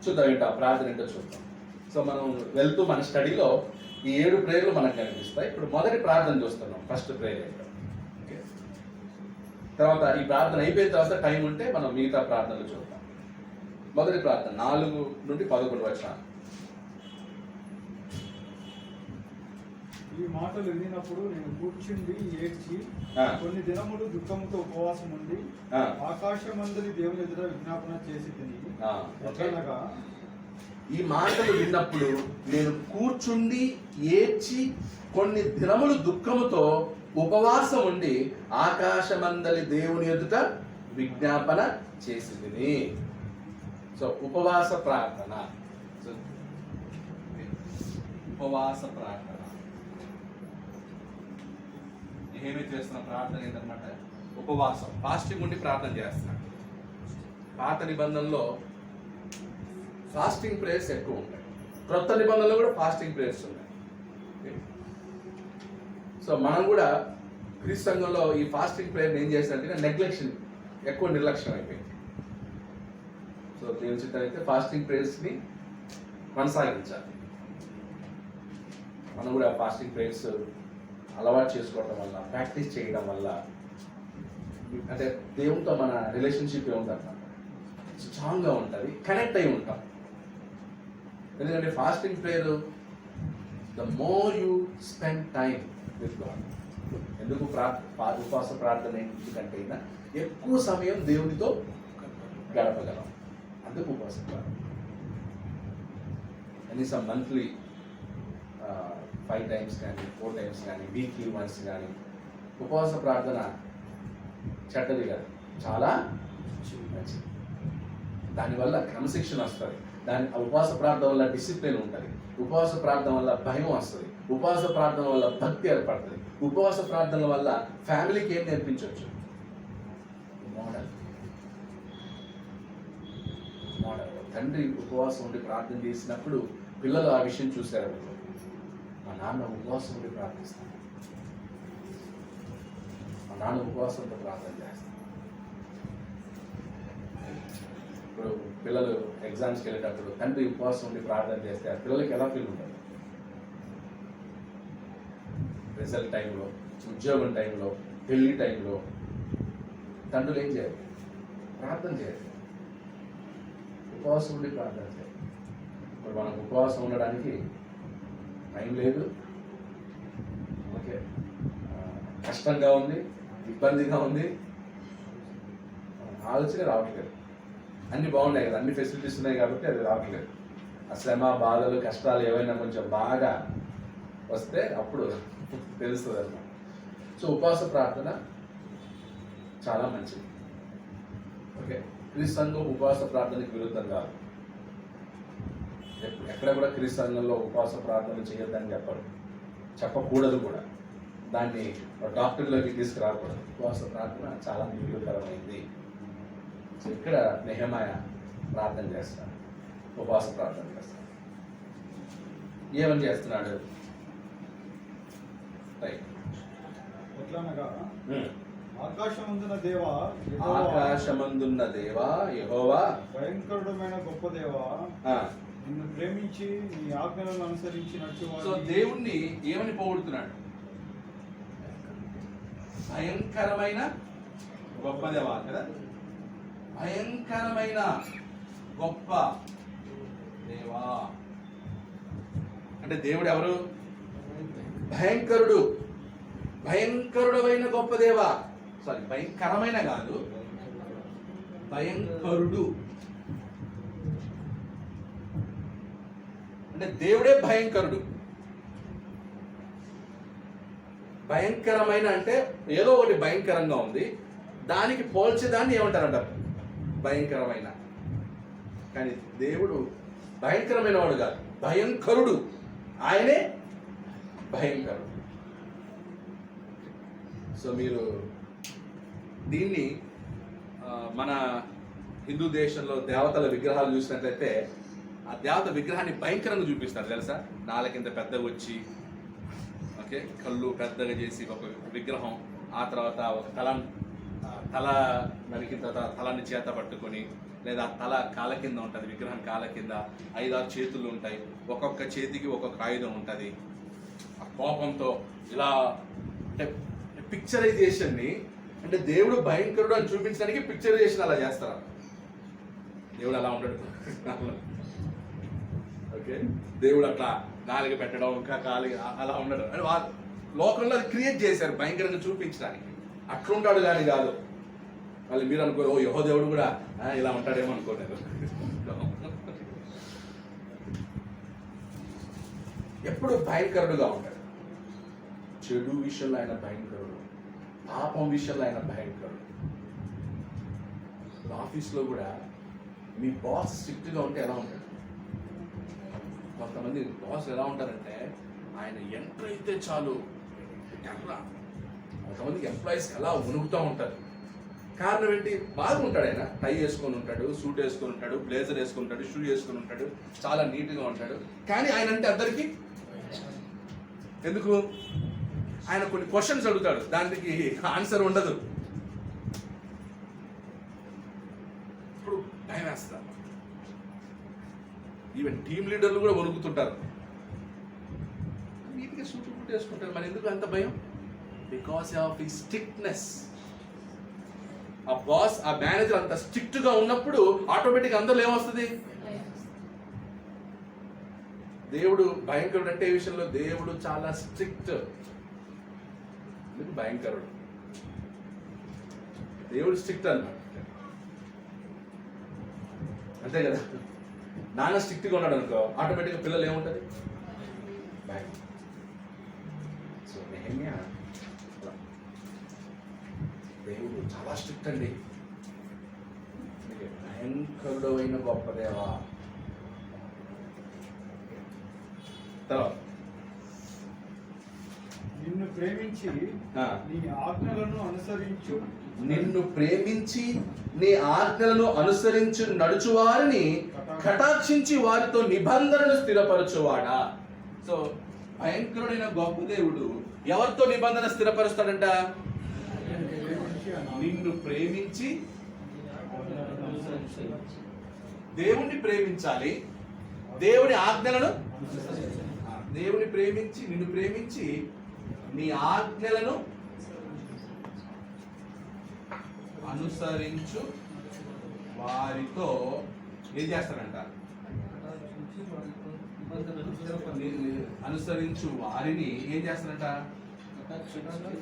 చూద్దాం ఏంటో ఆ ప్రార్థన ఏంటో చూద్దాం. సో మనం వెళ్తూ మన స్టడీలో ఈ 7 ప్రేయర్లు మనకు కనిపిస్తాయి. ఇప్పుడు మొదటి ప్రార్థన చూస్తున్నాం, ఫస్ట్ ప్రేయర్ ఏంటో. ఓకే, తర్వాత ఈ ప్రార్థన అయిపోయిన తర్వాత టైం ఉంటే మనం మిగతా ప్రార్థనలు చూద్దాం. మొదటి ప్రార్థన 4 నుండి 11 వచనాలు. ఈ మాటలు వినినప్పుడు నేను కూర్చుండి ఏడ్చి కొన్ని దినములు దుఃఖముతో ఉపవాసం ఉండి ఆకాశమందరి దేవుని ఎదుట విజ్ఞాపన చేసి తిని. ఈ మాటలు విన్నప్పుడు నేను కూర్చుండి ఏడ్చి కొన్ని దినములు దుఃఖముతో ఉపవాసం ఉండి ఆకాశమందలి దేవుని ఎదుట విజ్ఞాపన చేసి తిని. సో ఉపవాస ప్రార్థన. ఉపవాస ప్రార్థన ఏమి చేస్తున్న ప్రార్థన ఏంటన్నమాట? ఉపవాసం, ఫాస్టింగ్ ఉండి ప్రార్థన చేస్తున్నాడు. పాత నిబంధనలో ఫాస్టింగ్ ప్రేయర్స్ ఎక్కువ ఉంటాయి, క్రొత్త నిబంధనలో కూడా ఫాస్టింగ్ ప్రేయర్స్ ఉన్నాయి. సో మనం కూడా క్రీస్తు సంఘంలో ఈ ఫాస్టింగ్ ప్రేయర్ ఏం చేస్తారంటే నెగ్లెక్షన్, ఎక్కువ నిర్లక్ష్యం అయిపోయింది. సో దేవుని చిత్తం అయితే ఫాస్టింగ్ ప్రేయర్స్ని కొనసాగించాలి. మనం కూడా ఫాస్టింగ్ ప్రేయర్స్ అలవాటు చేసుకోవడం వల్ల, ప్రాక్టీస్ చేయడం వల్ల అంటే దేవునితో మన రిలేషన్షిప్ ఏముందన్నమాట, స్ట్రాంగ్గా ఉంటుంది, కనెక్ట్ అయి ఉంటాం. ఎందుకంటే fasting prayer the more you spend time with God. ఎందుకు ఉపవాస ప్రార్థన ఎందుకంటే ఎక్కువ సమయం దేవునితో గడపగలం, అందుకు ఉపవాస ప్రార్థన. కనీసం మంత్లీ 5 times కానీ 4 times కానీ వీక్లీ వన్స్ కానీ ఉపవాస ప్రార్థన చెడ్డది కాదు, చాలా మంచిది. దానివల్ల క్రమశిక్షణ వస్తుంది. ఉపవాస ప్రార్థన వల్ల డిసిప్లిన్ ఉంటుంది. ఉపవాస ప్రార్థన వల్ల భయం వస్తుంది. ఉపవాస ప్రార్థన వల్ల భక్తి ఏర్పడుతుంది. ఉపవాస ప్రార్థన వల్ల ఫ్యామిలీకి ఏం నేర్పించవచ్చు? మోడల్. తండ్రి ఉపవాసం ఉండి ప్రార్థన చేసినప్పుడు పిల్లలు ఆ విషయం చూశారు. మా నాన్న ఉపవాసం ఉండి ప్రార్థిస్తాను, మా నాన్న ఉపవాసంతో ప్రార్థన చేస్తాను. ఇప్పుడు పిల్లలు ఎగ్జామ్స్కి వెళ్ళేటప్పుడు తండ్రి ఉపవాసం ఉండి ప్రార్థన చేస్తే ఆ పిల్లలకి ఎలా ఫీల్ ఉంటుంది? రిజల్ట్ టైంలో, ఉద్యోగం టైంలో, పెళ్లి టైంలో తండ్రులు ఏం చేయాలి? ప్రార్థన చేయాలి, ఉపవాసం ఉండి ప్రార్థన చేయాలి. ఇప్పుడు మనం ఉపవాసం ఉండడానికి టైం లేదు, ఓకే, కష్టంగా ఉంది, ఇబ్బందిగా ఉంది, ఆలోచన రావట్లేదు. అన్నీ బాగున్నాయి కదా, అన్ని ఫెసిలిటీస్ ఉన్నాయి కాబట్టి అది రావట్లేదు. ఆ శ్రమ, బాధలు, కష్టాలు ఏవైనా కొంచెం బాగా వస్తే అప్పుడు తెలుస్తుంది అన్నమాట. సో ఉపవాస ప్రార్థన చాలా మంచిది. ఓకే, క్రీస్తు సంఘం ఉపవాస ప్రార్థనకి విరుద్ధం కాదు. ఎక్కడ కూడా క్రీస్తు సంఘంలో ఉపవాస ప్రార్థన చేయొద్దని చెప్పకూడదు కూడా. దాన్ని డాక్టర్లోకి తీసుకురాకూడదు. ఉపవాస ప్రార్థన చాలా మేలుకరమైంది. సో ఇక్కడ నెహెమయా ప్రార్థన చేస్తాడు, ఉపవాస ప్రార్థన చేస్తాడు. ఏమని చేస్తున్నాడు? ఆకాశమందున్న దేవా యెహోవా, భయంకరుడమైన గొప్ప దేవా, నిన్ను ప్రేమించి నీ ఆజ్ఞలను అనుసరించి నడుచువాడు. సో దేవుణ్ణి ఏమని పొగుడుతున్నాడు? భయంకరమైన గొప్ప దేవా కదా, భయంకరమైన గొప్ప దేవా అంటే దేవుడు ఎవరు? భయంకరుడు, భయంకరుడమైన గొప్ప దేవా. సారీ, భయంకరమైన కాదు, భయంకరుడు. అంటే దేవుడే భయంకరుడు. భయంకరమైన అంటే ఏదో ఒకటి భయంకరంగా ఉంది, దానికి పోల్చేదాన్ని ఏమంటారంట? భయంకరమైన. కానీ దేవుడు భయంకరమైన వాడు కాదు, భయంకరుడు. ఆయనే భయంకరుడు. సో మీరు దీన్ని మన హిందూ దేశంలో దేవతల విగ్రహాలు చూసినట్లయితే ఆ దేవత విగ్రహాన్ని భయంకరంగా చూపిస్తారు తెలుసా. నాలుగింత పెద్దగా వచ్చి, ఓకే, కళ్ళు పెద్దగా చేసి ఒక విగ్రహం, ఆ తర్వాత ఒక తల నరికిన తర్వాత తలని చేత పట్టుకొని, లేదా తల కాళ్ళ కింద ఉంటుంది, విగ్రహం కాళ్ళ కింద 5-6 చేతులు ఉంటాయి, ఒక్కొక్క చేతికి ఒక్కొక్క ఆయుధం ఉంటుంది. ఆ కోపంతో ఇలా అంటే పిక్చరైజేషన్ని, అంటే దేవుడు భయంకరుడు అని చూపించడానికి పిక్చరైజేషన్ అలా చేస్తారు. దేవుడు అలా ఉంటాడు. ఓకే, దేవుడు అట్లా నాలుగు పెట్టడం, ఇంకా కాలు అలా ఉండడం అని లోకంలో అది క్రియేట్ చేశారు భయంకరంగా చూపించడానికి. అట్లుంటాడు కానీ కాదు. మళ్ళీ మీరు అనుకోరు, ఓ యెహోవా దేవుడు కూడా ఇలా ఉంటాడేమో అనుకోలేదు. ఎప్పుడు భయంకరుడుగా ఉంటాడు. చెడు విషయంలో ఆయన భయంకరుడు, పాపం విషయంలో ఆయన భయంకరుడు. ఆఫీస్లో కూడా మీ బాస్ స్ట్రిక్ట్గా ఉంటే ఎలా ఉంటాడు? కొంతమంది బాస్ ఎలా ఉంటారంటే ఆయన ఎంటర్ అయితే చాలు ఎట్లా. కొంతమందికి ఎంప్లాయీస్కి ఎలా వణుకుతూ ఉంటారు. కారణం ఏంటి? బాగుంటాడు ఆయన, టై వేసుకొని ఉంటాడు, సూట్ వేసుకొని ఉంటాడు, బ్లేజర్ వేసుకొని ఉంటాడు, షూ వేసుకొని ఉంటాడు, చాలా నీట్గా ఉంటాడు. కానీ ఆయన అంటే అందరికీ ఎందుకు? ఆయన కొన్ని క్వశ్చన్స్ అడుగుతాడు, దానికి ఆన్సర్ ఉండదు. ఇప్పుడు భయం వేస్తారు. ఈవెన్ టీమ్ లీడర్లు కూడా వణుకుతుంటారు. నీట్గా సూట్ బూట్ వేసుకుంటారు. మరి ఎందుకు అంత భయం? Because of the strictness. ఆ బాస్, ఆ మేనేజర్ అంత స్ట్రిక్ట్ గా ఉన్నప్పుడు ఆటోమేటిక్ అందరూ ఏమొస్తుంది? దేవుడు భయంకరుడు అంటే ఈ విషయంలో దేవుడు చాలా స్ట్రిక్ట్. భయంకరుడు దేవుడు స్ట్రిక్ట్ అన్నమాట. అంతే కదా. నాన్న స్ట్రిక్ట్ గా ఉన్నాడు అనుకో, ఆటోమేటిక్గా పిల్లలు ఏముంటది? భయం. సో నెహెమ్యా దేవుడు చాలా స్ట్రిక్ట్ అండి. భయంకరుడు అయిన గొప్ప దేవా. తర్వాత నిన్ను ప్రేమించి నీ ఆజ్ఞలను అనుసరించు, నిన్ను ప్రేమించి నీ ఆజ్ఞలను అనుసరించు నడుచువారిని కటాక్షించి వారితో నిబంధనను స్థిరపరచువాడా. సో భయంకరుడైన గొప్ప దేవుడు ఎవరితో నిబంధన స్థిరపరుస్తాడంట? నిన్ను ప్రేమించి. దేవుణ్ణి ప్రేమించాలి, దేవుని ఆజ్ఞలను, దేవుని ప్రేమించి, నిన్ను ప్రేమించి నీ ఆజ్ఞలను అనుసరించు వారితో ఏం చేస్తారంట? అనుసరించు వారిని ఏం చేస్తారంట?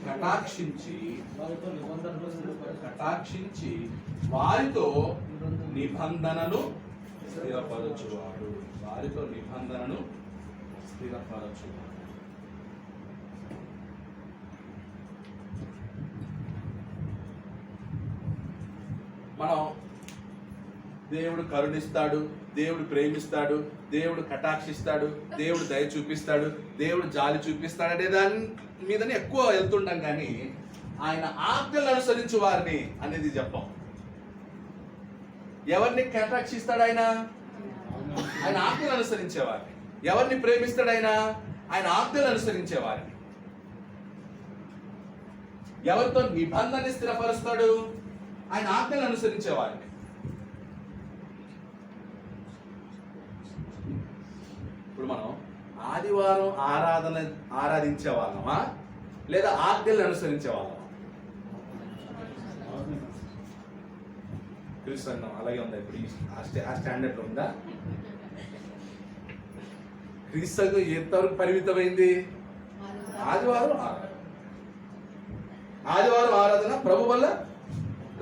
కటాక్షించి వారితో నిబంధనను స్థిరపరచువాడు. వారితో నిబంధనను స్థిరపరచువాడు. మనం దేవుడు కరుణిస్తాడు, దేవుడు ప్రేమిస్తాడు, దేవుడు కటాక్షిస్తాడు, దేవుడు దయ చూపిస్తాడు, దేవుడు జాలి చూపిస్తాడు అనే దాని మీదనే ఎక్కువ వెళ్తుంటాం. కానీ ఆయన ఆజ్ఞలు అనుసరించు వారిని అనేది చెప్పాం. ఎవరిని కటాక్షిస్తాడు ఆయన? ఆయన ఆజ్ఞలు అనుసరించేవారిని. ఎవరిని ప్రేమిస్తాడు ఆయన? ఆయన ఆజ్ఞలు అనుసరించేవారిని. ఎవరితో నిబంధనని స్థిరపరుస్తాడు? ఆయన ఆజ్ఞలు అనుసరించేవారిని. ఇప్పుడు మనం ఆదివారం ఆరాధించే వాళ్ళమా, లేదా ఆజ్ఞలు అనుసరించే వాళ్ళమా? క్రీస్తు అలాగే ఉందా? ఇప్పుడు ఆ స్టాండర్డ్ ఉందా? క్రీస్తు ఎంతవరకు పరిమితమైంది? ఆదివారం ఆరాధన ప్రభు వల్ల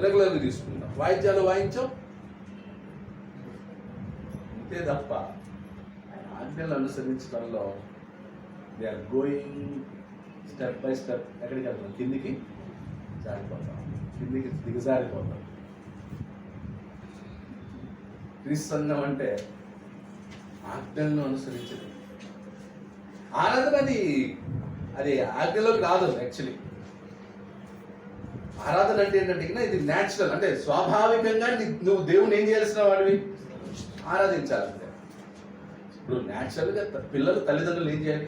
రెగ్యులర్గా తీసుకుంటాం, వాయిద్యాలు వాయించాం, అంతే తప్ప ఆజ్ఞలు అనుసరించడంలో they are going step by step. ఎక్కడికి వెళ్తాం? కిందికి జారిపోతాం, కిందికి దిగజారిపోతాం. క్రీస్తు అంటే ఆజ్ఞలను అనుసరించడం. ఆరాధన అది ఆజ్ఞలోకి రాదు. యాక్చువల్లీ ఆరాధన అంటే ఏంటంటే ఇది న్యాచురల్, అంటే స్వాభావికంగా నువ్వు దేవుని ఏం చేయాల్సిన వాడివి? ఆరాధించాలంటే. ఇప్పుడు న్యాచురల్గా పిల్లలు తల్లిదండ్రులు ఏం చేయాలి?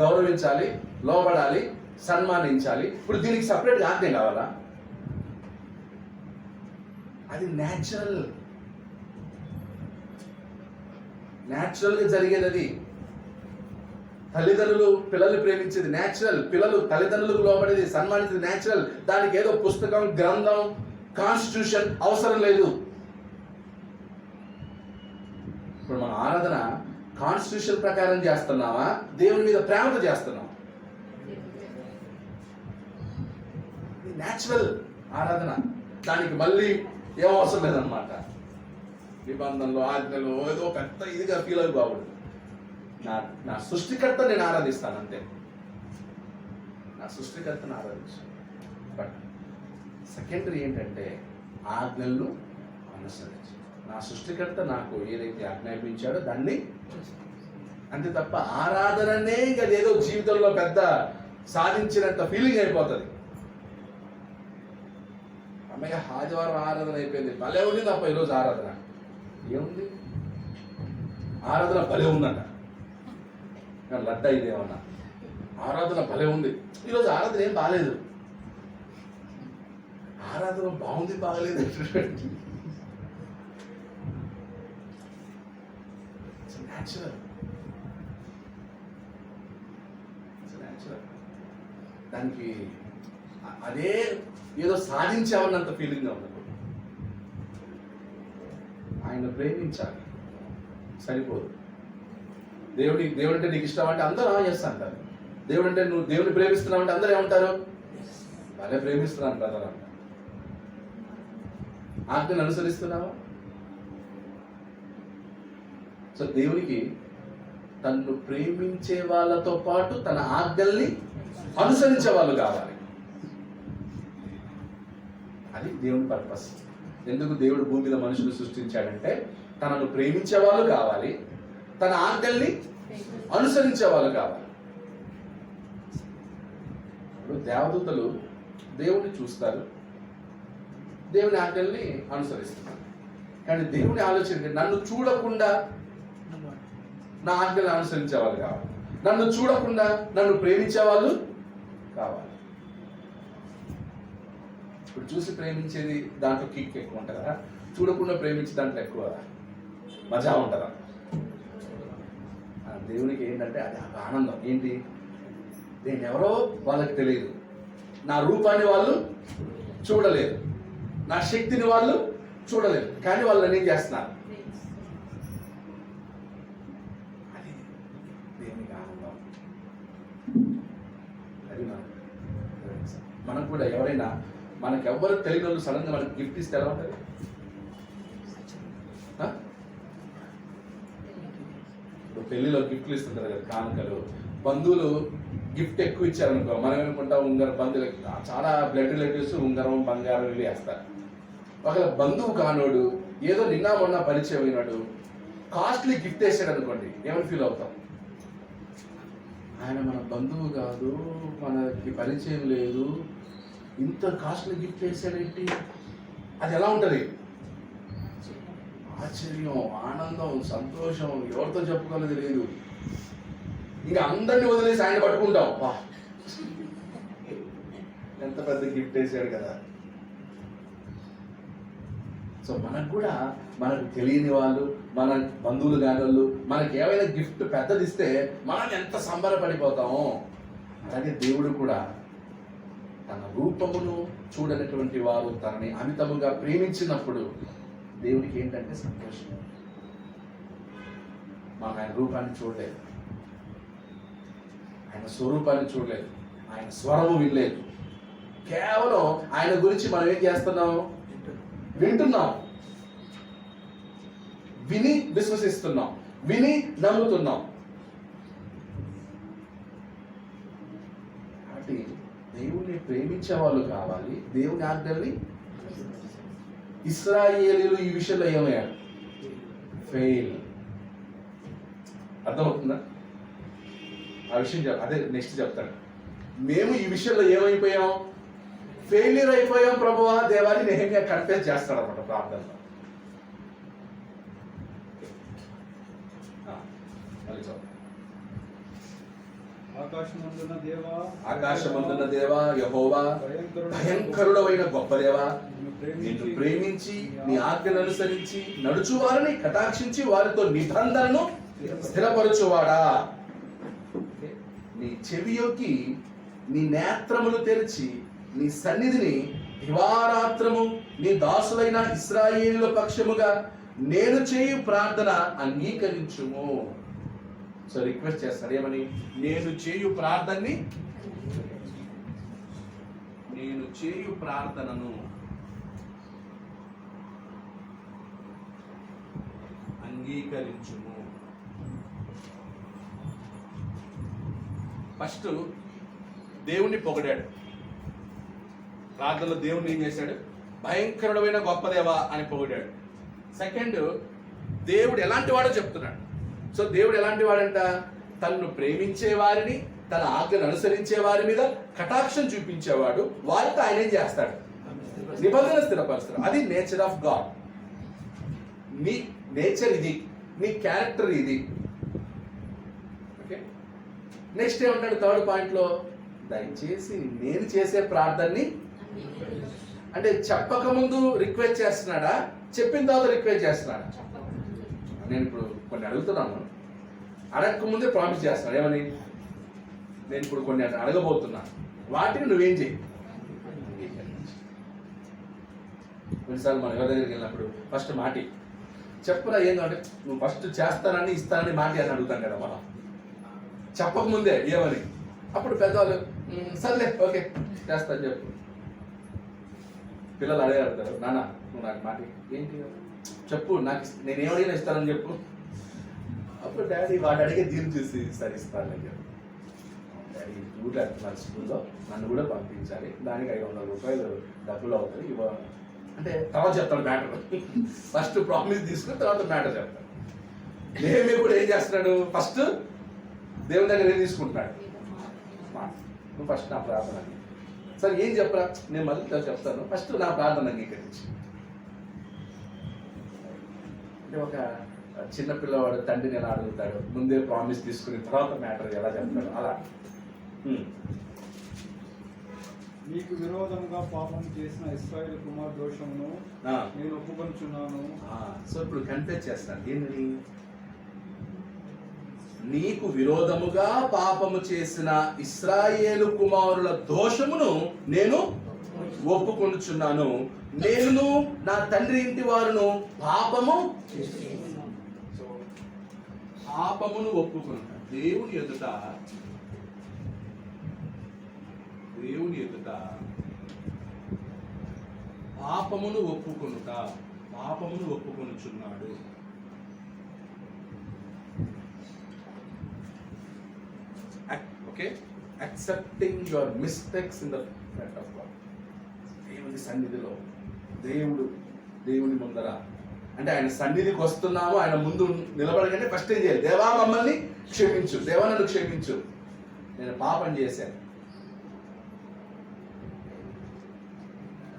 గౌరవించాలి, లోబడాలి, సన్మానించాలి. ఇప్పుడు దీనికి సపరేట్గా ఆజ్ఞ కావాలా? అది న్యాచురల్గా జరిగేది. అది తల్లిదండ్రులు పిల్లల్ని ప్రేమించేది న్యాచురల్, పిల్లలు తల్లిదండ్రులకు లోబడేది, సన్మానించేది న్యాచురల్. దానికి ఏదో పుస్తకం, గ్రంథం, కాన్స్టిట్యూషన్ అవసరం లేదు. ఇప్పుడు మన ఆరాధన కాన్స్టిట్యూషన్ ప్రకారం చేస్తున్నావా, దేవుని మీద ప్రేమతో చేస్తున్నావా? న్యాచురల్ ఆరాధన. దానికి మళ్ళీ ఏం అవసరం లేదన్నమాట. నిబంధనలు, ఆజ్ఞలు ఏదో పెద్ద ఇదిగా ఫీల్ అవి బాగుండు. నా సృష్టికర్త నేను ఆరాధిస్తాను అంతే. నా సృష్టికర్తను ఆరాధిస్తాను. బట్ సెకండరీ ఏంటంటే ఆజ్ఞలను అనుసరించి నా సృష్టికర్త నాకు ఏదైతే ఆజ్ఞాపించాడో దాన్ని అంతే తప్ప ఆరాధననే ఇంకా ఏదో జీవితంలో పెద్ద సాధించినంత ఫీలింగ్ అయిపోతుంది. అమ్మయ్య ఆదివారం ఆరాధన అయిపోయింది, భలే ఉంది తప్ప ఈరోజు ఆరాధన ఏముంది? ఆరాధన భలే ఉందంట, లడ్డా ఇదేమన్నా ఆరాధన భలే ఉంది. ఈరోజు ఆరాధన ఏం బాగాలేదు. ఆరాధన బాగుంది బాగలేదు న్యాచురల్. దానికి అదే ఏదో సాధించామన్నంత ఫీలింగ్ గా ఉండదు. ఆయన ప్రేమించాలి సరిపోదు. దేవుడు అంటే నీకు ఇష్టం అంటే అందరూ చేస్తా అంటారు. దేవుడు అంటే నువ్వు దేవుడిని ప్రేమిస్తున్నావు అంటే అందరూ ఏమంటారు? భలే ప్రేమిస్తున్నాను బ్రదర్ అంట. ఆజ్ఞను అనుసరిస్తున్నావా? సో దేవునికి తన్ను ప్రేమించే వాళ్ళతో పాటు తన ఆజ్ఞల్ని అనుసరించే వాళ్ళు కావాలి. అది దేవుని పర్పస్. ఎందుకు దేవుడు భూమి మీద మనుషులు సృష్టించాడంటే తనను ప్రేమించే వాళ్ళు కావాలి, తన ఆజ్ఞల్ని అనుసరించే వాళ్ళు కావాలి. ఇప్పుడు దేవదూతలు దేవుణ్ణి చూస్తారు, దేవుని ఆజ్ఞల్ని అనుసరిస్తున్నారు. కానీ దేవుని ఆలోచన నన్ను చూడకుండా నా ఆజ్ఞలను అనుసరించే వాళ్ళు కావాలి, నన్ను చూడకుండా నన్ను ప్రేమించే వాళ్ళు కావాలి. ఇప్పుడు చూసి ప్రేమించేది దాంట్లో కిక్ ఎక్కువ ఉంటుంది కదా, చూడకుండా ప్రేమించే దాంట్లో ఎక్కువ మజా ఉంటుందా? దేవునికి ఏంటంటే అది ఆనందం. ఏంటి? నేను ఎవరో వాళ్ళకి తెలియదు, నా రూపాన్ని వాళ్ళు చూడలేదు, నా శక్తిని వాళ్ళు చూడలేదు, కానీ వాళ్ళు నేను చేస్తున్నారు. అది దేవునికి ఆనందం. అది మనకు కూడా ఎవరైనా మనకు ఎవ్వరు తెలియని వాళ్ళు సడన్ గా మనకి గిఫ్ట్ ఇస్తే ఎలా ఉంటుంది? ఇప్పుడు పెళ్లిలో గిఫ్ట్లు ఇస్తుంటారు కదా, కానుకలు. బంధువులు గిఫ్ట్ ఎక్కువ ఇచ్చారనుకో, మనం ఏమనుకుంటాం ఉంగరం, బంధువులకి చాలా బ్లడ్ రిలేటివ్స్ ఉంగరం, బంగారం ఇవి వేస్తారు. ఒకవేళ బంధువు కానోడు ఏదో నిన్న మొన్న పరిచయం అయినాడు కాస్ట్లీ గిఫ్ట్ వేసాడు అనుకోండి, ఏమని ఫీల్ అవుతాం? ఆయన మన బంధువు కాదు, మనకి పరిచయం లేదు, ఇంత కాస్ట్లీ గిఫ్ట్ వేసాడేంటి? అది ఎలా ఉంటుంది? ఆశ్చర్యం, ఆనందం, సంతోషం, ఎవరితో చెప్పుకోలేదు లేదు. ఇంకా అందరిని వదిలేసి ఆయన పట్టుకుంటాం, వా ఎంత పెద్ద గిఫ్ట్ వేసాడు కదా. సో మనకు కూడా మనకు తెలియని వాళ్ళు, మన బంధువులు కాని వాళ్ళు మనకి ఏమైనా గిఫ్ట్ పెద్దది ఇస్తే మనం ఎంత సంబరపడిపోతామో, అలాగే దేవుడు కూడా తన రూపమును చూడనటువంటి వారు తనని అమితముగా ప్రేమించినప్పుడు దేవునికి ఏంటంటే సంతోషం. మనం ఆయన రూపాన్ని చూడలేదు, ఆయన స్వరూపాన్ని చూడలేదు, ఆయన స్వరము వినలేదు. కేవలం ఆయన గురించి మనం ఏం చేస్తున్నాం? వింటున్నాం. విని విశ్వసిస్తున్నాం, విని నమ్ముతున్నాం. కాబట్టి దేవుణ్ణి ప్రేమించే వాళ్ళు కావాలి, దేవుని ఆజ్ఞల్ని. ఇశ్రాయేలీయులు ఈ విషయంలో ఏమయ్యారు? ఫెయిల్. అర్థమవుతుందా? ఆ విషయం అదే నెక్స్ట్ చెప్తాడు. మేము ఈ విషయంలో ఏమైపోయాం? ఫెయిల్యూర్ అయిపోయాం ప్రభువా దేవాన్ని నెహెమ్యా కన్ఫెస్ చేస్తాడు అనమాట ప్రార్థనలో. ఆకాశమందున్న దేవా యెహోవా, భయంకరుడవైన గొప్ప దేవా, నిన్ను ప్రేమించి నీ ఆజ్ఞను అనుసరించి నడుచువారిని కటాక్షించి వారితో నిబంధనను స్థిరపరచువాడా. నీ చెవియొక్కి నీ నేత్రములు తెరిచి నీ సన్నిధిని దివారాత్రము నీ దాసులైన ఇశ్రాయేలుల పక్షముగా నేను చేయు ప్రార్థన అంగీకరించుము. సో రిక్వెస్ట్ చేస్తాడు ఏమని? నేను చేయు ప్రార్థనని, నేను చేయు ప్రార్థనను అంగీకరించుము. ఫస్ట్ దేవుణ్ణి పొగిడాడు. ప్రార్థనలో దేవుణ్ణి ఏం చేశాడు? భయంకరుడమైన గొప్ప దేవా అని పొగిడాడు. సెకండ్, దేవుడు ఎలాంటి వాడో చెప్తున్నాడు. సో దేవుడు ఎలాంటి వాడంట? తనను ప్రేమించే వారిని, తన ఆజ్ఞను అనుసరించే వారి మీద కటాక్షం చూపించేవాడు. వారితో ఆయన ఏం చేస్తాడు? నిబంధన స్థిరపరుస్తాడు. అది నేచర్ ఆఫ్ గాడ్. నీ నేచర్ ఇది, నీ క్యారెక్టర్ ఇది. ఓకే, నెక్స్ట్ ఏమంటాడు? థర్డ్ పాయింట్ లో, దయచేసి నేను చేసే ప్రార్థనని, అంటే చెప్పక ముందు రిక్వెస్ట్ చేస్తున్నాడా, చెప్పిన తర్వాత రిక్వెస్ట్ చేస్తున్నాడా? నేను ఇప్పుడు కొన్ని అడుగుతున్నాను, అడగక ముందే ప్రామిస్ చేస్తున్నాడు. ఏమని? నేను ఇప్పుడు కొన్ని అడగబోతున్నా, వాటిని నువ్వేం చేయి. కొన్నిసార్లు మన ఎవరి దగ్గరికి వెళ్ళినప్పుడు ఫస్ట్ మాటి చెప్పరా ఏంటంటే, నువ్వు ఫస్ట్ చేస్తానని ఇస్తానని మాటి అని అడుగుతాను కదా మనం, చెప్పకముందే ఏమని. అప్పుడు పెద్దవాళ్ళు సర్లే ఓకే చేస్తాను చెప్పు. పిల్లలు అదే అడుగుతారు, నాన్న నువ్వు నాకు మాట ఏంటి చెప్పు, నాకు నేనేమడిగినా ఇస్తానని చెప్పు. అప్పుడు డాడీ వాడు అడిగే దీన్ని చూసి సరే ఇస్తానని చెప్పు. డాడీ ఊళ్ళో వెళ్తున్నారు స్కూల్లో, నన్ను కూడా పంపించాలి, దానికి 500 రూపాయలు డబ్బులు అవుతాయి ఇవ్వాలి అంటే తర్వాత చెప్తాడు మ్యాటర్. ఫస్ట్ ప్రామిస్ తీసుకుని తర్వాత మ్యాటర్ చెప్తాడు. నేమే కూడా ఏం చేస్తున్నాడు? ఫస్ట్ దేవుని దగ్గర ఏం తీసుకుంటున్నాడు? నువ్వు ఫస్ట్ నా ప్రార్థన సరే ఏం చెప్పరా, నేను మళ్ళీ చెప్తాను, ఫస్ట్ నా ప్రార్థన అంగీకరించి. అంటే ఒక చిన్న పిల్లవాడు తండ్రిని ఎలా అడుగుతాడు, ముందే ప్రామిస్ తీసుకుని తర్వాత మ్యాటర్ ఎలా చెప్తాడు, అలా. నీకు విరోధంగా పాపం చేసిన ఇశ్రాయేలు కుమార్ దోషమును నేను ఒప్పుకొనుచున్నాను. సో ఇప్పుడు కన్ఫెస్ చేస్తాను ఏంటని? నీకు విరోధముగా పాపము చేసిన ఇశ్రాయేలు కుమారుల దోషమును నేను ఒప్పుకొనుచున్నాను. నేను నా తండ్రి ఇంటి వారును పాపమును ఒప్పుకుంటా. దేవుని ఎదుట పాపమును ఒప్పుకొనుచున్నాడు. Okay, accepting your mistakes in the front of God. దేవుని సన్నిధిలో, దేవుని ముందర, అంటే ఆయన సన్నిధికి వస్తున్నాము, ఆయన ముందు నిలబడగానే ఫస్ట్ ఏం చేయాలి? దేవా మమ్మల్ని క్షమించు, దేవా నన్ను క్షమించు, నేను పాపం చేశాను.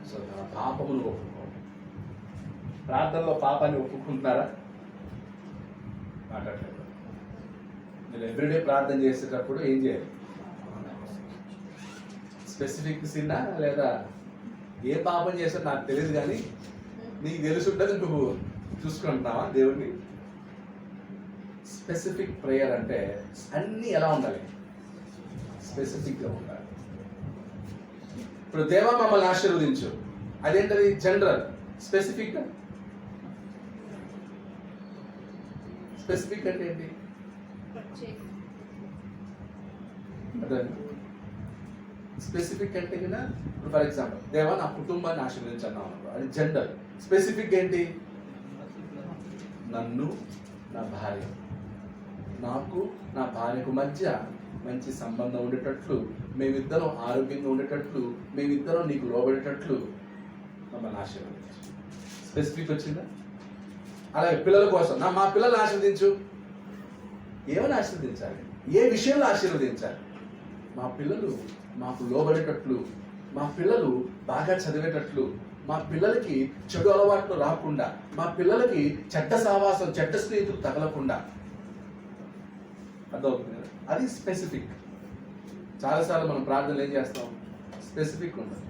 సో తన పాపమును ఒప్పుకోండి. ప్రార్థనలో పాపాన్ని ఒప్పుకుంటున్నారా? మాట్లాడలేదు. నేను ఎవ్రీడే ప్రార్థన చేసేటప్పుడు ఏం చేయాలి? స్పెసిఫిక్ సిన్నా లేదా ఏ పాపం చేసావు నాకు తెలియదు కానీ నీకు తెలుసుంటుంది, నువ్వు చూసుకుంటున్నావా దేవుడిని? స్పెసిఫిక్ ప్రేయర్ అంటే అన్నీ ఎలా ఉండాలి? స్పెసిఫిక్గా ఉండాలి. ఇప్పుడు దేవా మమ్మల్ని ఆశీర్వదించు, అదేంటది? జనరల్. స్పెసిఫిక్ అంటే ఏంటి? స్పెసిఫిక్ అంటే కదా, ఫర్ ఎగ్జాంపుల్ దేవా నా కుటుంబాన్ని ఆశీర్వదించన్నావు, అది జనరల్. స్పెసిఫిక్ ఏంటి? నన్ను, నా భార్య, నాకు నా భార్యకు మధ్య మంచి సంబంధం ఉండేటట్లు, మేమిద్దరం ఆరోగ్యంగా ఉండేటట్లు, మేమిద్దరం నీకు లోబడేటట్లు మమ్మల్ని ఆశీర్వదించు. స్పెసిఫిక్ వచ్చిందా? అలాగే పిల్లల కోసం మా పిల్లల్ని ఆశీర్వదించు. ఏమని ఆశీర్వదించాలి? ఏ విషయంలో ఆశీర్వదించాలి? మా పిల్లలు మాకు లోబడేటట్లు, మా పిల్లలు బాగా చదివేటట్లు, మా పిల్లలకి చెడు అలవాట్లు రాకుండా, మా పిల్లలకి చెడ్డ సావాసం, చెడ్డ స్నేహితులు తగలకుండా. అర్థమవుతుంది కదా? అది స్పెసిఫిక్. చాలాసార్లు మనం ప్రార్థనలు ఏం చేస్తాం? స్పెసిఫిక్ ఉండదు.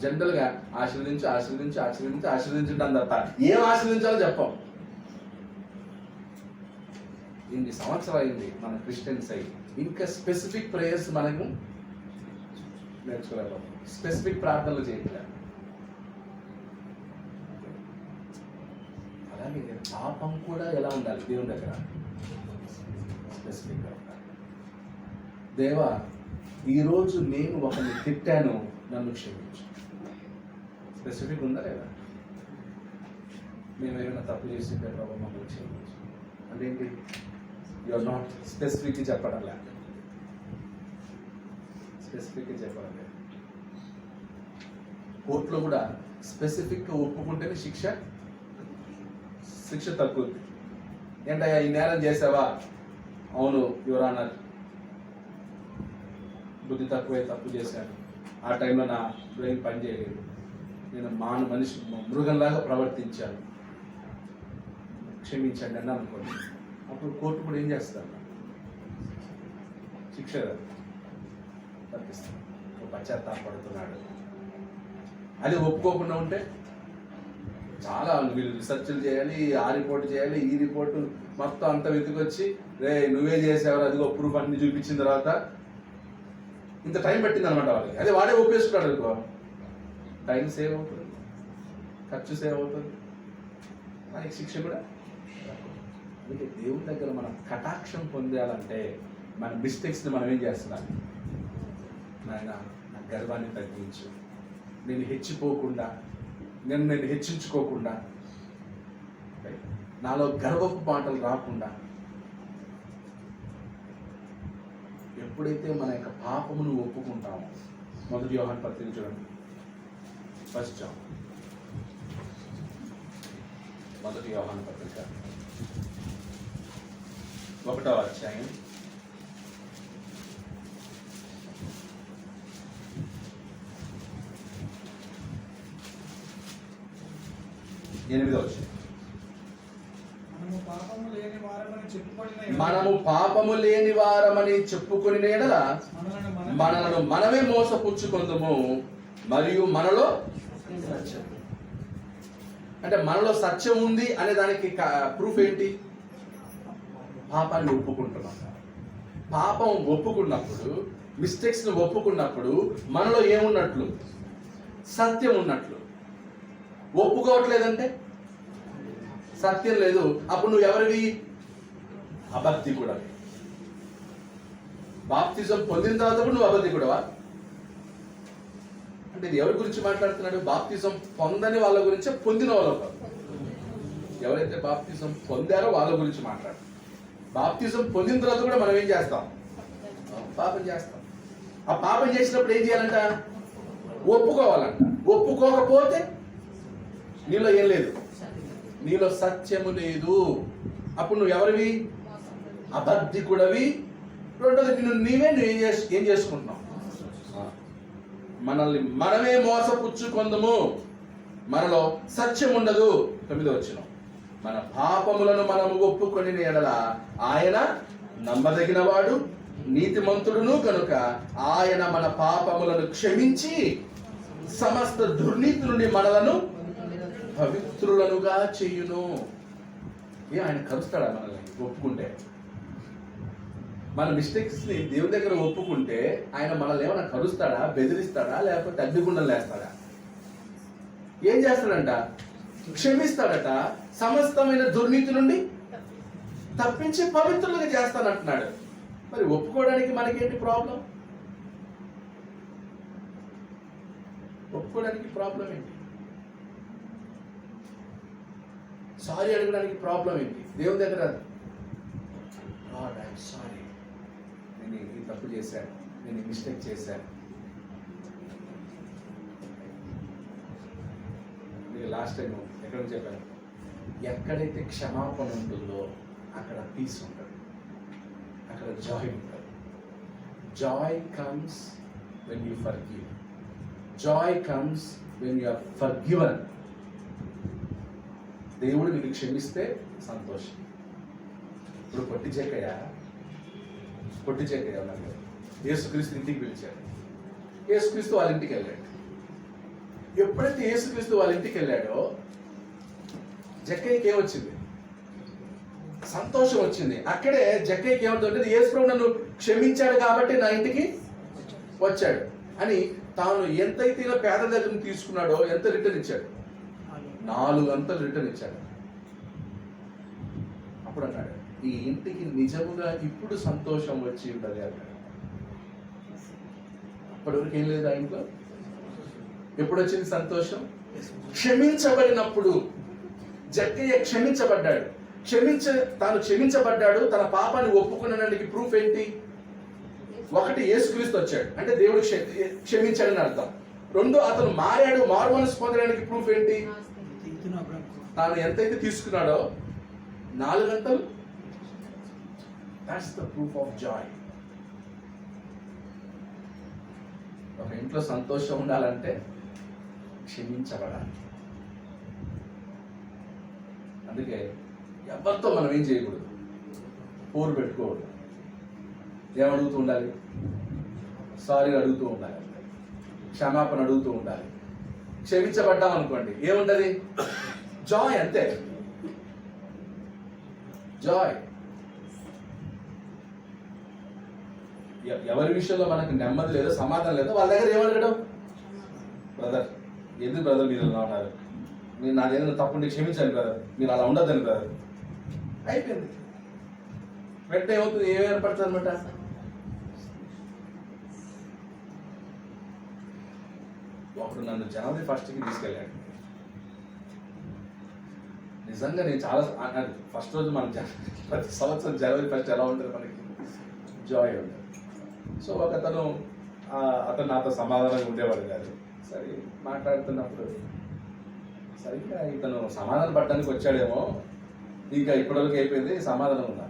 జనరల్గా ఆశీర్వదించు ఆశీర్వదించు ఆశీర్వదించు ఆశీర్వదించుంటాం తప్ప ఏం ఆశీర్వదించాలో చెప్పాం. ఇన్ని సంవత్సరాలు అయింది మన క్రిస్టియన్స్ అయ్యి, ఇంకా స్పెసిఫిక్ ప్రేయర్స్ మనకు నేర్చుకోలేకపోతాం. స్పెసిఫిక్ ప్రార్థనలు చేయట్లేదు. అలాగే పాపం కూడా ఎలా ఉండాలి? దేవుని దగ్గర స్పెసిఫిక్గా ఉండాలి. దేవా, ఈరోజు నేను ఒకరిని తిట్టాను, నన్ను క్షమించు. స్పెసిఫిక్ ఉందా లేదా? మేము ఏమైనా తప్పు చేసి ప్రభావం మమ్మల్ని క్షమించు అంటే ఏంటి? యు ఆర్ నాట్ స్పెసిఫిక్గా చెప్పడం లేదు. స్పెసిఫిక్గా చెప్పడం లేదు. కోర్టులో కూడా స్పెసిఫిక్గా ఒప్పుకుంటేనే శిక్ష తక్కువ. ఏంటయ్యా ఈ నేరం చేసావా? అవును యువర్ ఆనర్, బుద్ధి తక్కువే, తప్పు చేశాను, ఆ టైంలో నా బ్రెయిన్ పనిచేయలేదు, నేను మనిషి మృగంలాగా ప్రవర్తించాను, క్షమించండి అని అనుకోండి. అప్పుడు కోర్టు కూడా ఏం చేస్తారు? శిక్ష తప్పిస్తాను. పశ్చాత్తాపడుతున్నాడు. అది ఒప్పుకోకుండా ఉంటే చాలా వీళ్ళు రీసెర్చ్లు చేయాలి, ఆ రిపోర్ట్ చేయాలి, ఈ రిపోర్టు మొత్తం అంతా వెతికొచ్చి రే నువ్వే చేసావు అదిగో ప్రూఫ్ అన్ని చూపించిన తర్వాత ఇంత టైం పట్టింది అనమాట వాళ్ళకి. అదే వాడే ఒప్పేసుకున్నాడు అనుకో, టైం సేవ్ అవుతుంది, ఖర్చు సేవ్ అవుతుంది, మనకి శిక్ష కూడా. అందుకే దేవుని దగ్గర మనం కటాక్షం పొందాలంటే మన మిస్టేక్స్ని మనం ఏం చేస్తున్నాం? నాయన నా గర్వాన్ని తగ్గించు, నేను హెచ్చిపోకుండా, నేను హెచ్చించుకోకుండా, నాలో గర్వపు మాటలు రాకుండా. ఎప్పుడైతే మన యొక్క పాపమును ఒప్పుకుంటామో, మొదటి యోహాను పత్రిక చూడండి, ఫస్ట్ జాన్, మొదటి యోహాను పత్రిక 1వ అధ్యాయం 8వ వచనం. మనము పాపము లేని వారమని చెప్పుకొని ఎడల మనలను మనమే మోసపుచ్చుకొందుము, మరియు మనలో సత్యం. అంటే మనలో సత్యం ఉంది అనే దానికి ప్రూఫ్ ఏంటి? పాపాన్ని ఒప్పుకుంటున్నాం. పాపం ఒప్పుకున్నప్పుడు, మిస్టేక్స్ని ఒప్పుకున్నప్పుడు మనలో ఏమున్నట్లు? సత్యం ఉన్నట్లు. ఒప్పుకోవట్లేదంటే సత్యం లేదు. అప్పుడు నువ్వు ఎవరివి? అబద్ధికుడా. బాప్తిజం పొందిన తర్వాత కూడా నువ్వు అబద్ధికుడవా? అంటే ఇది ఎవరి గురించి మాట్లాడుతున్నాడు? బాప్తిజం పొందని వాళ్ళ గురించి, పొందిన వాళ్ళ. ఎవరైతే బాప్తిజం పొందారో వాళ్ళ గురించి మాట్లాడు. బాప్తిజం పొందిన తర్వాత కూడా మనం ఏం చేస్తాం? పాపం చేస్తాం. ఆ పాపం చేసినప్పుడు ఏం చేయాలంట? ఒప్పుకోవాలంట. ఒప్పుకోకపోతే నీలో ఏం లేదు, నీలో సత్యము లేదు. అప్పుడు నువ్వు ఎవరివి? అబద్ధికుడవి. రెండోది నువ్వు ఏం చేసుకుంటున్నావు? మనల్ని మనమే మోసపుచ్చుకొందుము, మనలో సత్యం ఉండదు. 9వ వచనం. మన పాపములను మనము ఒప్పుకొని ఎడల ఆయన నమ్మదగినవాడు, నీతిమంతుడును కనుక ఆయన మన పాపములను క్షమించి సమస్త దుర్నీతి నుండి మనలను పవిత్రులనుగా చేయును. ఆయన కలుస్తాడా మనల్ని ఒప్పుకుంటే? మన మిస్టేక్స్ ని దేవుని దగ్గర ఒప్పుకుంటే ఆయన మనల్ని ఏమైనా కలుస్తాడా, బెదిరిస్తాడా, లేకపోతే అగ్నిగుండం లేస్తాడా? ఏం చేస్తాడంట? క్షమిస్తాడట, సమస్తమైన దుర్నీతి నుండి తప్పించి పవిత్రులుగా చేస్తానంటున్నాడు. మరి ఒప్పుకోవడానికి మనకేంటి ప్రాబ్లం? ఒప్పుకోవడానికి ప్రాబ్లం ఏంటి? సారీ అడగడానికి ప్రాబ్లం ఏంటి? దేవుని దగ్గర గాడ్ ఐఎమ్ సారీ, నేను ఈ తప్పు చేశాను, నేను ఈ మిస్టేక్ చేశాను. మీకు లాస్ట్ టైం ఎక్కడ చెప్పాను, ఎక్కడైతే క్షమాపణ ఉంటుందో అక్కడ పీస్ ఉంటుంది, అక్కడ జాయ్ ఉంటుంది. Joy comes when you forgive. Joy comes when you are forgiven. దేవుడు నిన్ను క్షమిస్తే సంతోషం. ఇప్పుడు పొట్టి చెక్కయ్య ఉన్నారు, యేసుక్రీస్తు ఇంటికి పిలిచాడు. యేసుక్రీస్తు వాళ్ళ ఇంటికి వెళ్ళాడు. ఎప్పుడైతే యేసుక్రీస్తు వాళ్ళ ఇంటికి వెళ్ళాడో జక్కయ్యకి ఏమొచ్చింది? సంతోషం వచ్చింది. అక్కడే జక్కయ్యకి ఏమవుతుంటే, యేసుప్రభు నన్ను క్షమించాడు కాబట్టి నా ఇంటికి వచ్చాడు అని తాను ఎంతైతే పేద దగ్గర తీసుకున్నాడో ఎంత రిటర్న్ ఇచ్చాడు? 4 అంతలు రిటర్న్ ఇచ్చాడు. అప్పుడు అన్నాడు, ఈ ఇంటికి నిజముగా ఇప్పుడు సంతోషం వచ్చి ఉండదు అన్నాడు. అప్పటివరకు ఏం లేదు ఆ ఇంట్లో. ఎప్పుడు వచ్చింది సంతోషం? క్షమించబడినప్పుడు. జక్కయ్య క్షమించబడ్డాడు. తాను క్షమించబడ్డాడు. తన పాపాన్ని ఒప్పుకునడానికి ప్రూఫ్ ఏంటి? 1, యేసుక్రీస్తు వచ్చాడు అంటే దేవుడు క్షమించాడని అర్థం. 2, అతను మారాడు, మారు మనసు పొందడానికి ప్రూఫ్ ఏంటి? తాను ఎంతైతే తీసుకున్నాడో 4 గంటలు. That's the proof of Joy. ఒక ఇంట్లో సంతోషం ఉండాలంటే క్షమించబడాలి. అందుకే ఎవరితో మనం ఏం చేయకూడదు, పోరు పెట్టుకోకూడదు. ఏమడుగుతూ ఉండాలి? సారీ అడుగుతూ ఉండాలి, క్షమాపణ అడుగుతూ ఉండాలి. క్షమించబడ్డాం అనుకోండి, ఏముంటది? జాయ్, అంతే. జాయ్. ఎవరి విషయంలో మనకు నెమ్మది లేదో, సమాధానం లేదో వాళ్ళ దగ్గర ఏమడగడం? బ్రదర్, ఎందుకు బ్రదర్ మీరు ఇలా ఉన్నారు? మీరు నాదేదైనా తప్పుంటే క్షమించాను బ్రదర్, మీరు అలా ఉండద్దని బ్రదర్. అయిపోయింది. వెంటనే ఏమవుతుంది? ఏం ఏర్పడుతుంది అనమాట? ఒకడు నన్ను జనవరి 1కి తీసుకెళ్ళాడు. నిజంగా నేను చాలా ఫస్ట్ రోజు మనం ప్రతి సంవత్సరం జనవరి 1 ఎలా ఉంటుంది మనకి? జాయ్ ఉంటుంది. సో అతను నాతో సమాధానంగా ఉండేవాడు కాదు. సరే మాట్లాడుతున్నప్పుడు సరిగ్గా ఇతను సమాధానం పడడానికి వచ్చాడేమో, ఇంకా ఇప్పటివరకు అయిపోయింది, సమాధానం ఉందా?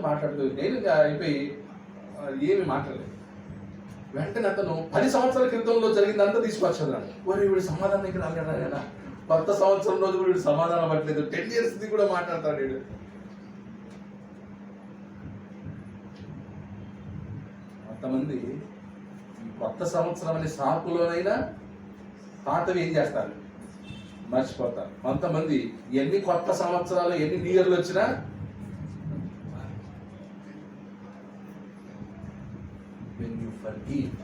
మాట్లాడుతూ నేను అయిపోయి ఏమి మాట్లాడలేదు. వెంటనే అతను 10 సంవత్సరాల క్రితంలో జరిగిందంతా తీసుకొచ్చాడు. వీడు సమాధానం ఇక్కడ రాలేదా? కొత్త సంవత్సరం రోజు కూడా వీడు సమాధానం పట్టలేదు. 10 years కూడా మాట్లాడతాడు వీడు. కొంతమంది కొత్త సంవత్సరం అనే సాకులోనైనా పాతవి ఏం చేస్తారు? మర్చిపోతారు. కొంతమంది ఎన్ని కొత్త సంవత్సరాలు, ఎన్ని న్యూ ఇయర్లు వచ్చినా when you forgive,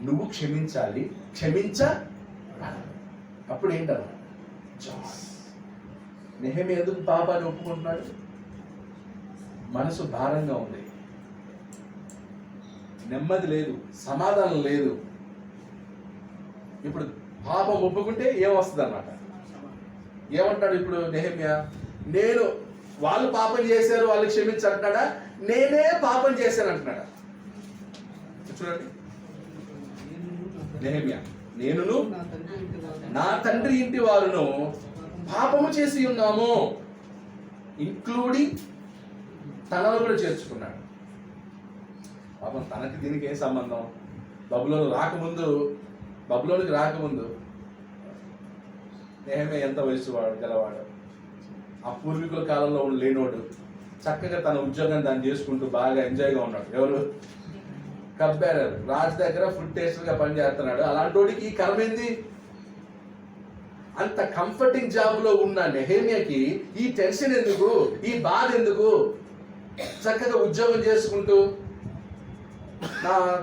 నువ్వు క్షమించాలి, అప్పుడు ఏంటన్నా? నెహెమ్యా ఎందుకు పాపాన్ని ఒప్పుకుంటున్నాడు? మనసు భారంగా ఉంది, నెమ్మది లేదు, సమాధానం లేదు. ఇప్పుడు పాపం ఒప్పుకుంటే ఏమొస్తుంది అన్నమాట? ఏమంటాడు ఇప్పుడు నెహెమ్యా? వాళ్ళు పాపం చేశారు, వాళ్ళు క్షమించంటున్నాడా? నేనే పాపం చేశాను అంటున్నాడా? చూడండి, నెహెమ్యా, నేనును నా తండ్రి ఇంటి వారును పాపము చేసి ఉన్నాము, ఇంక్లూడింగ్ తనను కూడా చేర్చుకున్నాడు. పాపం తనకి దీనికి ఏం సంబంధం? బబులోనికి రాకముందు నెహెమ్యా ఎంత వయసు గలవాడు, ఆ పూర్వీకుల కాలంలో లేనోడు, చక్కగా తన ఉద్యోగం దాన్ని చేసుకుంటూ బాగా ఎంజాయ్గా ఉన్నాడు. ఎవరు? కబ్బేరర్ రాజు దగ్గర ఫుడ్ టేస్టర్ గా పనిచేస్తున్నాడు. అలాంటి వాడికి ఈ కర్మేంది? అంత కంఫర్టింగ్ జాబ్ లో ఉన్న నెహెమ్యాకి ఈ టెన్షన్ ఎందుకు, ఈ బాధ ఎందుకు? చక్కగా ఉద్యోగం చేసుకుంటూ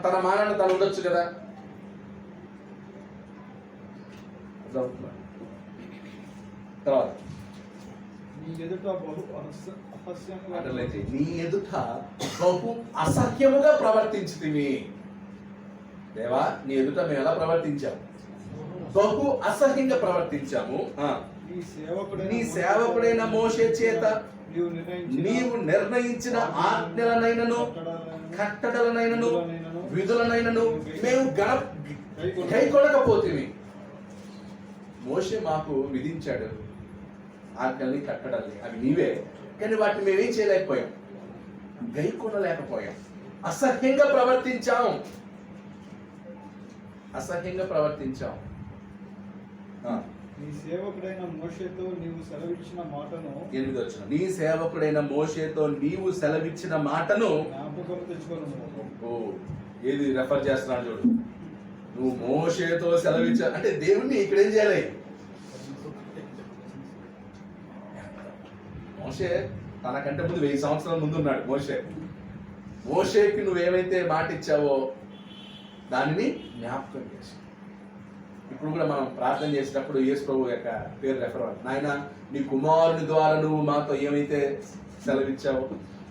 తన మానాన్ని తను ఉండొచ్చు కదా. తర్వాత నీ ఎదుట బహు అసహ్యముగా ప్రవర్తించితివి. దేవా, నీ ఎదుట మేము ఎలా ప్రవర్తించాము? బహు అసహ్యంగా ప్రవర్తించాము. నీ సేవకుడైన మోషే చేత నీవు నిర్ణయించిన ఆజ్ఞలనైనను కట్టడలనైనను విధులనైనను మేము గైకొనకపోతిమి. మోషే మాకు విధించాడు ఆజ్ఞల్ని కట్టడాల్ని, అవి నీవే, కానీ వాటిని మేమేం చేయలేకపోయాం, గైకొనలేకపోయాం. అసహ్యంగా ప్రవర్తించాం. నీ సేవకుడైన మోషేతో నీవు సెలవిచ్చిన మాటను 8వ వచనం, నీ సేవకుడైన మోషేతో నీవు సెలవిచ్చిన మాటను జ్ఞాపకం తెచ్చుకోను. ఏది రెఫర్ చేస్తున్నాడు చూడు, నువ్వు మోషేతో సెలవిచ్చా అంటే దేవుణ్ణి ఇక్కడ ఏం చేయాలి? మోషే తనకంటే ముందు 1000 సంవత్సరాల ముందు ఉన్నాడు. మోషేకి నువ్వేమైతే మాట ఇచ్చావో దానిని జ్ఞాపకం చేసి, ఇప్పుడు కూడా మనం ప్రార్థన చేసేటప్పుడు యేసు ప్రభు యొక్క పేరు రెఫర్ అవ్వాలి. నాయన, నీ కుమారుని ద్వారా నువ్వు మాతో ఏమైతే సెలవిచ్చావో,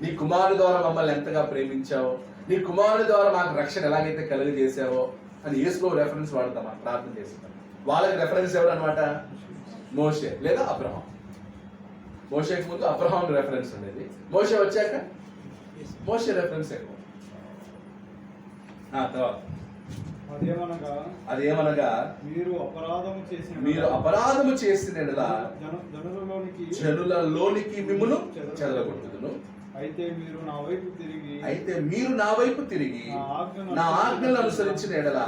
నీ కుమారుని ద్వారా మమ్మల్ని ఎంతగా ప్రేమించావో, నీ కుమారుని ద్వారా మాకు రక్షణ ఎలాగైతే కలుగజేసావో అని యేసు ప్రభు రెఫరెన్స్ వాడతాం మనం ప్రార్థన చేస్తాం. వాళ్ళకి రెఫరెన్స్ ఎవరు అనమాట? మోషే లేదా అబ్రహాం. మోషేకి ముందు అబ్రహాం రెఫరెన్స్ ఉండేది, మోషే వచ్చాక మోషే రెఫరెన్స్ ఎక్కువ. అదేమనగా మీరు అపరాధము చేసిన జనులలోనికి మిమ్మును చెదరగొట్టుదును. అయితే మీరు నా వైపు తిరిగి నా ఆజ్ఞలను అనుసరించిన ఎడల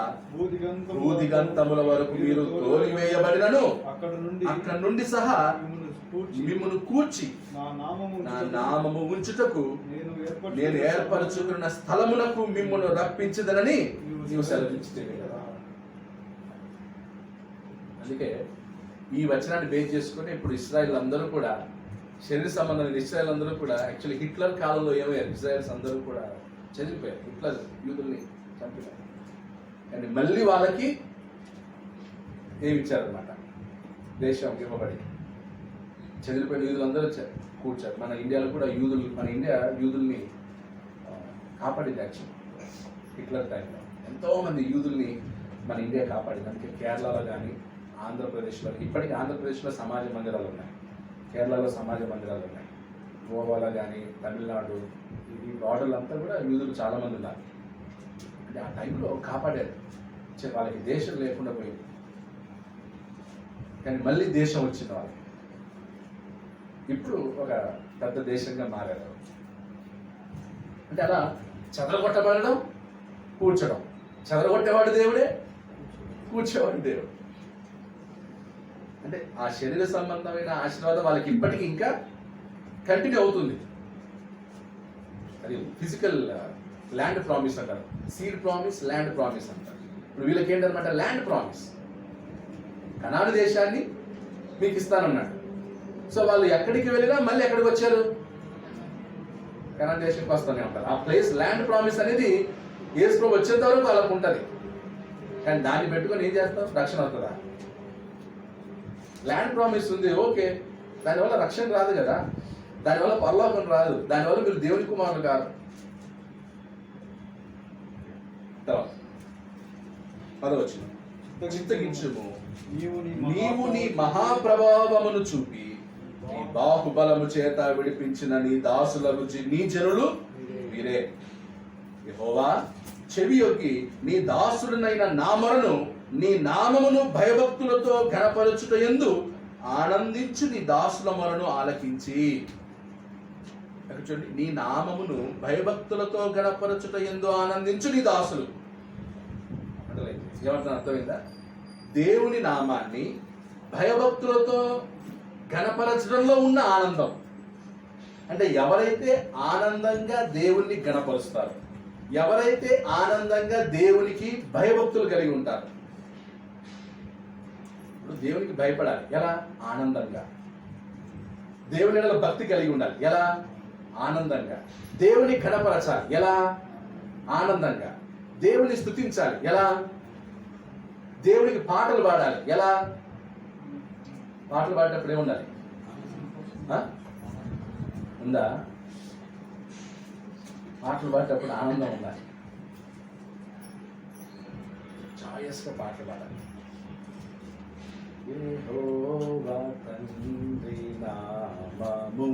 భూదిగంతముల వరకు మీరు తోలివేయబడినను అక్కడ నుండి సహా మిమ్మును కూర్చి నా నామము ఉంచుటకు నేను ఏర్పరచుకున్న స్థలమునకు మిమ్మును రప్పించదనని నీవు సెలవించితేనే కదా. అందుకే ఈ వచనాన్ని బేస్ చేసుకుని ఇప్పుడు ఇశ్రాయేల్ అందరూ కూడా, శరీర సంబంధమైన ఇశ్రాయేల్ అందరూ కూడా, యాక్చువల్లీ హిట్లర్ కాలంలో ఏమయ్యారు? ఇశ్రాయేల్స్ అందరూ కూడా చనిపోయారు, హిట్లర్ యూదుల్ని చంపినారు. కానీ మళ్ళీ వాళ్ళకి ఏమి ఇచ్చారనమాట? దేశం ఇవ్వబడి చదివిపోయిన యూదులందరూ కూర్చారు. మన ఇండియాలో కూడా మన ఇండియా యూదుల్ని కాపాడింది. యాక్చువల్ హిట్లర్ టైంలో ఎంతో మంది యూదుల్ని మన ఇండియా కాపాడింది. అందుకే కేరళలో కానీ ఆంధ్రప్రదేశ్లో, ఇప్పటికీ ఆంధ్రప్రదేశ్లో సమాజ మందిరాలు ఉన్నాయి, కేరళలో సమాజ మందిరాలు ఉన్నాయి, గోవాలో కానీ తమిళనాడు ఈ బార్డర్లు అంతా కూడా యూదులు చాలామంది ఉన్నారు. అంటే ఆ టైంలో కాపాడారు, వాళ్ళకి దేశం లేకుండా పోయింది. కానీ మళ్ళీ దేశం వచ్చింది వాళ్ళకి. ఇప్పుడు ఒక పెద్ద దేశంగా మారారు. అంటే అలా చెదరగొట్టబడడం, కూర్చోడం. చెదరగొట్టేవాడు దేవుడే, కూర్చోవాడు దేవుడు. అంటే ఆ శరీర సంబంధమైన ఆశీర్వాదం వాళ్ళకి ఇప్పటికీ ఇంకా కంటిన్యూ అవుతుంది. అది ఫిజికల్ ల్యాండ్ ప్రామిస్ అంటారు, సీడ్ ప్రామిస్, ల్యాండ్ ప్రామిస్ అంటారు. ఇప్పుడు వీళ్ళకి ఏంటనమాట? ల్యాండ్ ప్రామిస్, కనాను దేశాన్ని మీకు ఇస్తానన్నాడు. సో వాళ్ళు ఎక్కడికి వెళ్ళినా మళ్ళీ ఎక్కడికి వచ్చారు? కనాను దేశానికి వస్తూనే ఉంటారు. ఆ ప్లేస్ ల్యాండ్ ప్రామిస్ అనేది యేసు ప్రభు వచ్చేంత వరకు వాళ్ళకు ఉంటుంది. కానీ దాన్ని పెట్టుకొని ఏం చేస్తాం? రక్షణ అవుతుందా? ల్యాండ్ ప్రామిస్ ఉంది, ఓకే, దానివల్ల రక్షణ రాదు కదా, దానివల్ల పరలోకం రాదు, దానివల్ల మీరు దేవుని కుమారులు కాదు. పదవచనం, చింతగించుము, నీవు నీ మహాప్రభావమును చూపి నీ బాహుబలము చేత విడిపించిన నీ దాసులకు నీ జనులు వీరే. యెహోవా, చెవి యొగ్గి నీ దాసుడినైన నా మొరను, నీ నామమును భయభక్తులతో ఘనపరచుట యందు ఆనందించు నీ దాసుల మొరను ఆలకించి. చూడండి, నీ నామమును భయభక్తులతో ఘనపరచుట యందు ఆనందించు నీ దాసులు. ఏమంటున్నా అర్థమైందా? దేవుని నామాన్ని భయభక్తులతో ఘనపరచడంలో ఉన్న ఆనందం. అంటే ఎవరైతే ఆనందంగా దేవుణ్ణి ఘనపరుస్తారు, ఎవరైతే ఆనందంగా దేవునికి భయభక్తులు కలిగి ఉంటారు. ఇప్పుడు దేవునికి భయపడాలి ఎలా? ఆనందంగా. దేవుని ఎడల భక్తి కలిగి ఉండాలి ఎలా? ఆనందంగా. దేవుని ఘనపరచాలి ఎలా? ఆనందంగా. దేవుని స్తుతించాలి ఎలా? దేవునికి పాటలు పాడాలి ఎలా? పాటలు పాడేటప్పుడు ఏముండాలి? ఉందా? పాటలు పాడేటప్పుడు ఆనందం ఉండాలి, జాయస్గా పాటలు పాడాలి. యెహోవా తండ్రి నామము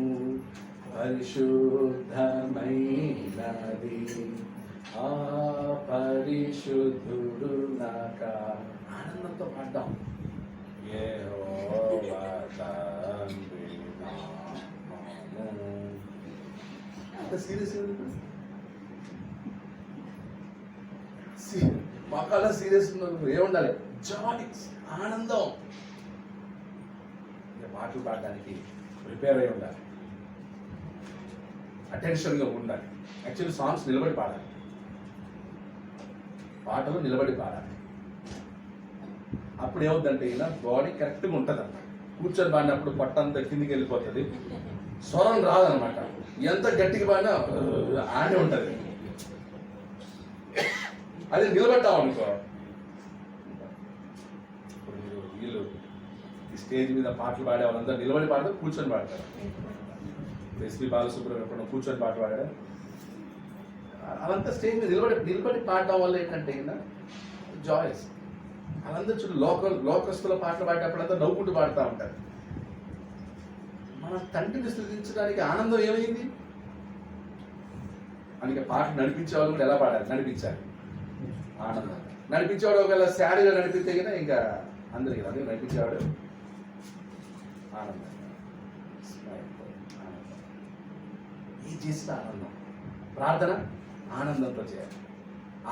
పరిశుద్ధమైనది, ఆ పరిశుద్ధుడు నాక. ఆనందంతో పాడదాం. యెహోవా తండ్రి నామము. అంత సీరియస్ మొక్కల సీరియస్ ఏముండాలి? జాయ్, ఆనందం. పాటలు పాడడానికి ప్రిపేర్ అయి ఉండాలి, అటెన్షన్గా ఉండాలి. యాక్చువల్లీ సాంగ్స్ నిలబడి పాడాలి, పాటలు నిలబడి పాడాలి. అప్పుడు ఏమవుతుందంటే ఇలా బాడీ కరెక్ట్గా ఉంటుంది అన్నమాట. కూర్చొని పాడినప్పుడు పొట్టంతా కిందికి వెళ్ళిపోతుంది, స్వరం రాదనమాట. ఎంత గట్టిగా పాడినా ఆడే ఉంటుంది. అది నిలబడ్డాం అనుకో, ఇప్పుడు వీళ్ళు ఈ స్టేజ్ మీద పాటలు పాడే వాళ్ళందరూ నిలబడి పాడతారు, కూర్చొని పాడతారు. ఎస్పి బాలసుబ్రహ్మణ్యం కూర్చొని పాట పాడారు. అదంతా స్టేజ్ మీద నిలబడి పాడడం వల్ల ఏంటంటే జాయ్స్. వాళ్ళందరూ చూడు లోకస్తుల పాటలు పాడేటప్పుడంతా నవ్వుకుంటూ పాడుతూ ఉంటారు. మన తండ్రిని స్థుతించడానికి ఆనందం ఏమైంది? అందుకే పాటలు నడిపించేవాళ్ళు కూడా ఎలా పాడాలి? నడిపించాలి ఆనందం. నడిపించేవాడు ఒకవేళ శారీగా నడిపితే కదా ఇంకా అందరికి అదే నడిపించేవాడు ఆనందం. ఈ చేసిన ఆనందం. ప్రార్థన ఆనందంతో చేయాలి,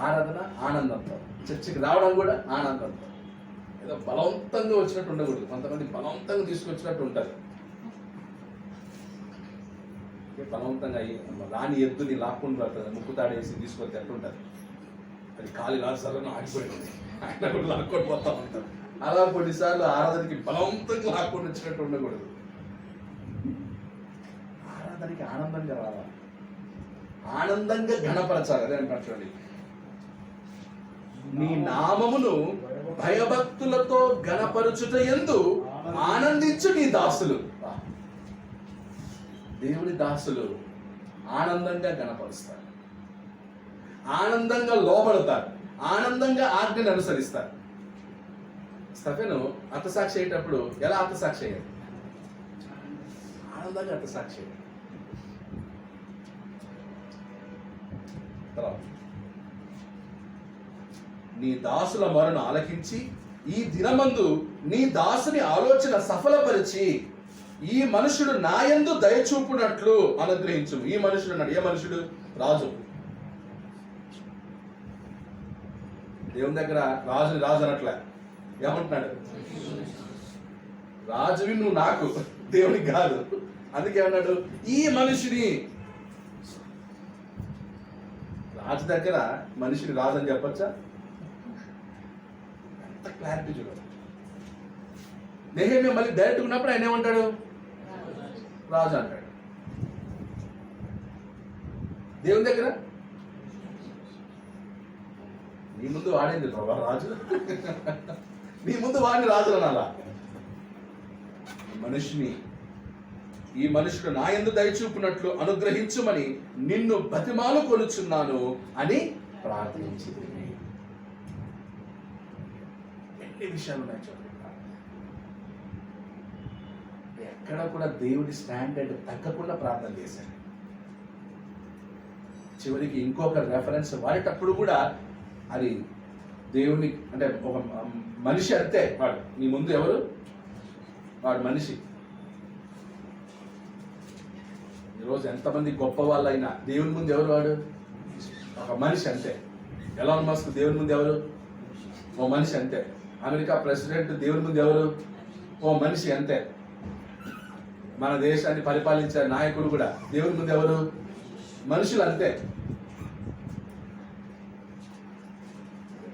ఆరాధన ఆనందంతో, చర్చికి రావడం కూడా ఆనందంతో. ఏదో బలవంతంగా వచ్చినట్టు ఉండకూడదు. కొంతమంది బలవంతంగా తీసుకొచ్చినట్టు ఉంటుంది. బలవంతంగా రాని ఎద్దుని లాక్కుండా పడుతుంది, ముక్కు తాడేసి తీసుకొస్తే ఎట్లుంటుంది. అది ఖాళీ రాజసార్లు ఆగిపోయింది, ఆయన కూడా లాక్కొని పోతా ఉంటారు. అలా కొన్నిసార్లు ఆరాధనకి బలవంతంగా లాక్కొని వచ్చినట్టు ఉండకూడదు. ఆరాధనకి ఆనందంగా రావాలి, ఆనందంగా ఘనపరచాలి. అదే అంటారు చూడండి, నీ నామమును భయభక్తులతో ఘనపరచుట యందు ఆనందించు నీ దాసులు. దేవుని దాసులు ఆనందంగా ఘనపరుస్తారు, ఆనందంగా లోబడతారు, ఆనందంగా ఆజ్ఞను అనుసరిస్తారు. స్టెఫెను అర్థసాక్షి అయ్యేటప్పుడు ఎలా అర్థసాక్షి అయ్యాడు? ఆనందంగా అర్థసాక్షి అయ్యాడు. నీ దాసుల మొరను ఆలకించి ఈ దినమందు నీ దాసుని ఆలోచన సఫలపరిచి ఈ మనుషుడు నాయందు దయచూపునట్లు అనుగ్రహించు. ఈ మనుషుడు అన్నాడు. ఏ మనుషుడు? రాజు. దేవుని దగ్గర రాజుని రాజు అనట్లే. ఏమంటున్నాడు? రాజువి నువ్వు నాకు, దేవునికి కాదు. అందుకే అన్నాడు ఈ మనిషిని. రాజు దగ్గర మనిషిని రాజు అని చెప్పచ్చా? ఎంత క్లారిటీ చూడాలి. నెహెమ్యా మళ్ళీ డైరెక్ట్ ఉన్నప్పుడు ఆయన ఏమంటాడు? రాజు అంటాడు. దేవుని దగ్గర నీ ముందు వాడేంది రాజు, నీ ముందు వాడిని రాజు అనాలా? మనిషిని ఈ మనుషుడు నా యందు దయచూపునట్లు అనుగ్రహించుమని నిన్ను బతిమాలు కొనుచున్నాను అని ప్రార్థించింది. ఎన్ని విషయాలు ఉన్నాయి చూడండి. ఎక్కడ కూడా దేవుడి స్టాండర్డ్ తగ్గకుండా ప్రార్థన చేశాడు. చివరికి ఇంకొక రెఫరెన్స్ వాడేటప్పుడు కూడా అది దేవుని అంటే ఒక మనిషి అంతే. వాడు నీ ముందు ఎవరు? వాడు మనిషి. ఈరోజు ఎంతమంది గొప్ప వాళ్ళైనా దేవుని ముందు ఎవరు? వాడు ఒక మనిషి అంతే. ఎలాన్ మస్క్ దేవుని ముందు ఎవరు? ఓ మనిషి అంతే. అమెరికా ప్రెసిడెంట్ దేవుని ముందు ఎవరు? ఓ మనిషి అంతే. మన దేశాన్ని పరిపాలించే నాయకులు కూడా దేవుని ముందు ఎవరు? మనుషులు అంతే.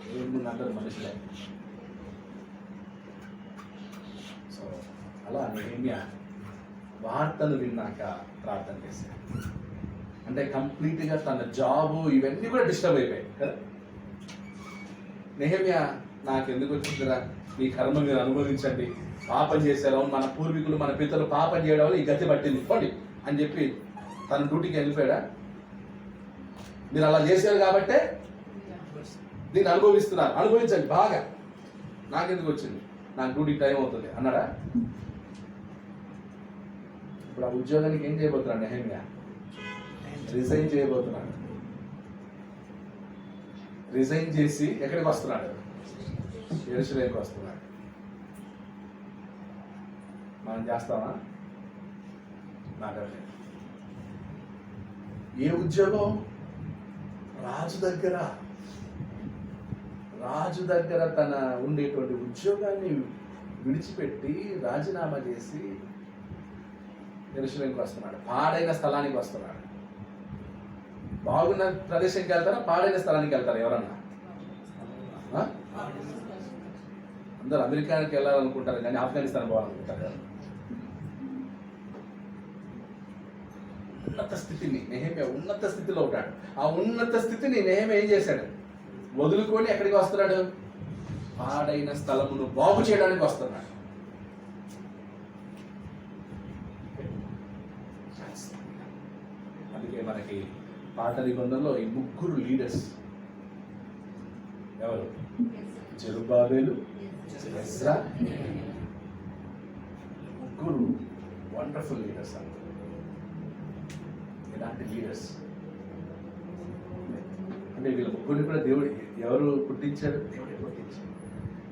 దేవుని ముందు అందరూ మనుషులే. సో అలా నెహెమ్యా వార్తను విన్నాక ప్రార్థన చేశాడు. అంటే కంప్లీట్గా తన జాబు ఇవన్నీ కూడా డిస్టర్బ్ అయిపోయాయి కదా. నెహెమ్యా నాకెందుకు వచ్చిందిరా, మీ కర్మ మీరు అనుభవించండి, పాపం చేశారు, మన పూర్వీకులు మన పితరులు పాపం చేయడం వల్ల ఈ గతి పట్టింది పోండి అని చెప్పి తన డ్యూటీకి వెళ్ళిపోయాడా? మీరు అలా చేశారు కాబట్టే దీన్ని అనుభవిస్తున్నారు, అనుభవించండి బాగా, నాకెందుకు వచ్చింది. నాకు డ్యూటీ టైం అవుతుంది అన్నాడా? ఇప్పుడు ఆ ఉద్యోగానికి ఏం చేయబోతున్నాడు నెహెమ్యా? రిజైన్ చేయబోతున్నాడు. రిజైన్ చేసి ఎక్కడికి వస్తున్నాడు? యెరూషలేముకి వస్తున్నాడు. మనం చేస్తామా? నాకట్లేదు. ఏ ఉద్యోగం? రాజు దగ్గర తన ఉండేటువంటి ఉద్యోగాన్ని విడిచిపెట్టి రాజీనామా చేసి యెరూషలేముకి వస్తున్నాడు. పాడైన స్థలానికి వస్తున్నాడు. బాగున్న ప్రదేశంకి వెళ్తారా, పాడైన స్థలానికి వెళ్తారా ఎవరన్నా? అందరూ అమెరికాకి వెళ్ళాలనుకుంటారు కానీ ఆఫ్ఘనిస్తాన్ పోవాలనుకుంటారు కదా. ఉన్నత స్థితిని నెహెమ్యా ఉన్నత స్థితిలో ఉంటాడు. ఆ ఉన్నత స్థితిని నెహెమ్యా ఏం చేశాడు? వదులుకొని ఎక్కడికి వస్తున్నాడు? పాడైన స్థలమును బాగు చేయడానికి వస్తున్నాడు. అందుకే మనకి పాత నిబంధనలో ఈ ముగ్గురు లీడర్స్ ఎవరు? జెరుబ్బాబెలు, ఎజ్రా, ముగ్గురు వండర్ఫుల్ లీడర్స్. ఇలాంటి లీడర్స్ అంటే వీళ్ళ ముగ్గురిని కూడా దేవుడు ఎవరు పుట్టించాడు? దేవుడే పుట్టించాడు.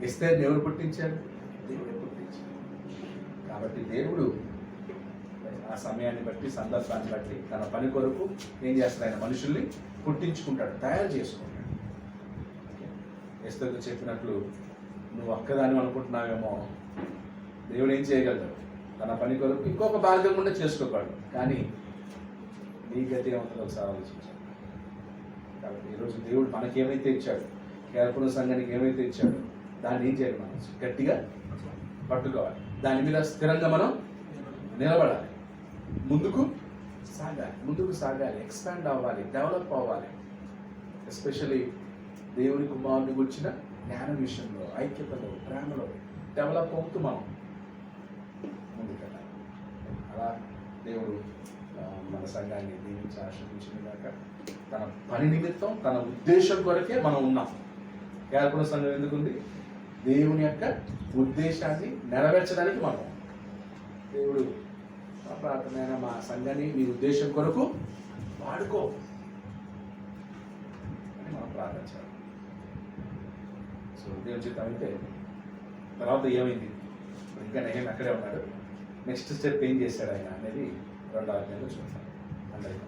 ఎస్తేర్ని ఎవరు పుట్టించాడు? దేవుడే పుట్టించాడు. కాబట్టి దేవుడు ఆ సమయాన్ని బట్టి, సందర్భాన్ని బట్టి తన పని కొరకు ఏం చేస్తాడు? ఆయన మనుషుల్ని పుట్టించుకుంటాడు, తయారు చేసుకుంటాడు. ఎస్తేర్తో చెప్పినట్లు నువ్వు ఒక్కదాన్ని అనుకుంటున్నావేమో, దేవుడు ఏం చేయగలడు? తన పని కొరకు ఇంకొక మార్గం కూడా చేసుకోగలడు. కానీ నీ గతి ఏమంటుందో ఒకసారి ఆలోచించాడు. కాబట్టి ఈరోజు దేవుడు మనకేమైతే ఇచ్చాడు, కేరపుర సంఘానికి ఏమైతే ఇచ్చాడు, దాన్ని ఏం చేయాలి? మనం గట్టిగా పట్టుకోవాలి. దాని మీద స్థిరంగా మనం నిలబడాలి. ముందుకు సాగాలి, ఎక్స్పాండ్ అవ్వాలి, డెవలప్ అవ్వాలి. ఎస్పెషల్లీ దేవుని కుమారుని గురించిన జ్ఞాన విషయంలో, ఐక్యతలో, ప్రేమలో డెవలప్ అవుతూ మనం ముందుకెళ్ళాలి. అలా దేవుడు మన సంఘాన్ని దీవించి ఆశీర్వదించిన దాకా తన పని నిమిత్తం, తన ఉద్దేశం కొరకే మనం ఉన్నాం. కేరపుర సంఘం ఎందుకుంది? దేవుని యొక్క ఉద్దేశాన్ని నెరవేర్చడానికి మనం. దేవుడు మా ప్రార్థన, మా సంఘాన్ని మీ ఉద్దేశం కొరకు వాడుకో అని మనం ప్రార్థించాలి. సో దేవుని చిత్తం అయితే తర్వాత ఏమైంది? ఇంకా నెహెమ్యా అక్కడే ఉన్నాడు. నెక్స్ట్ స్టెప్ ఏం చేశాడు ఆయన అనేది 2వ అధ్యాయంలో చూస్తాం. అందరికీ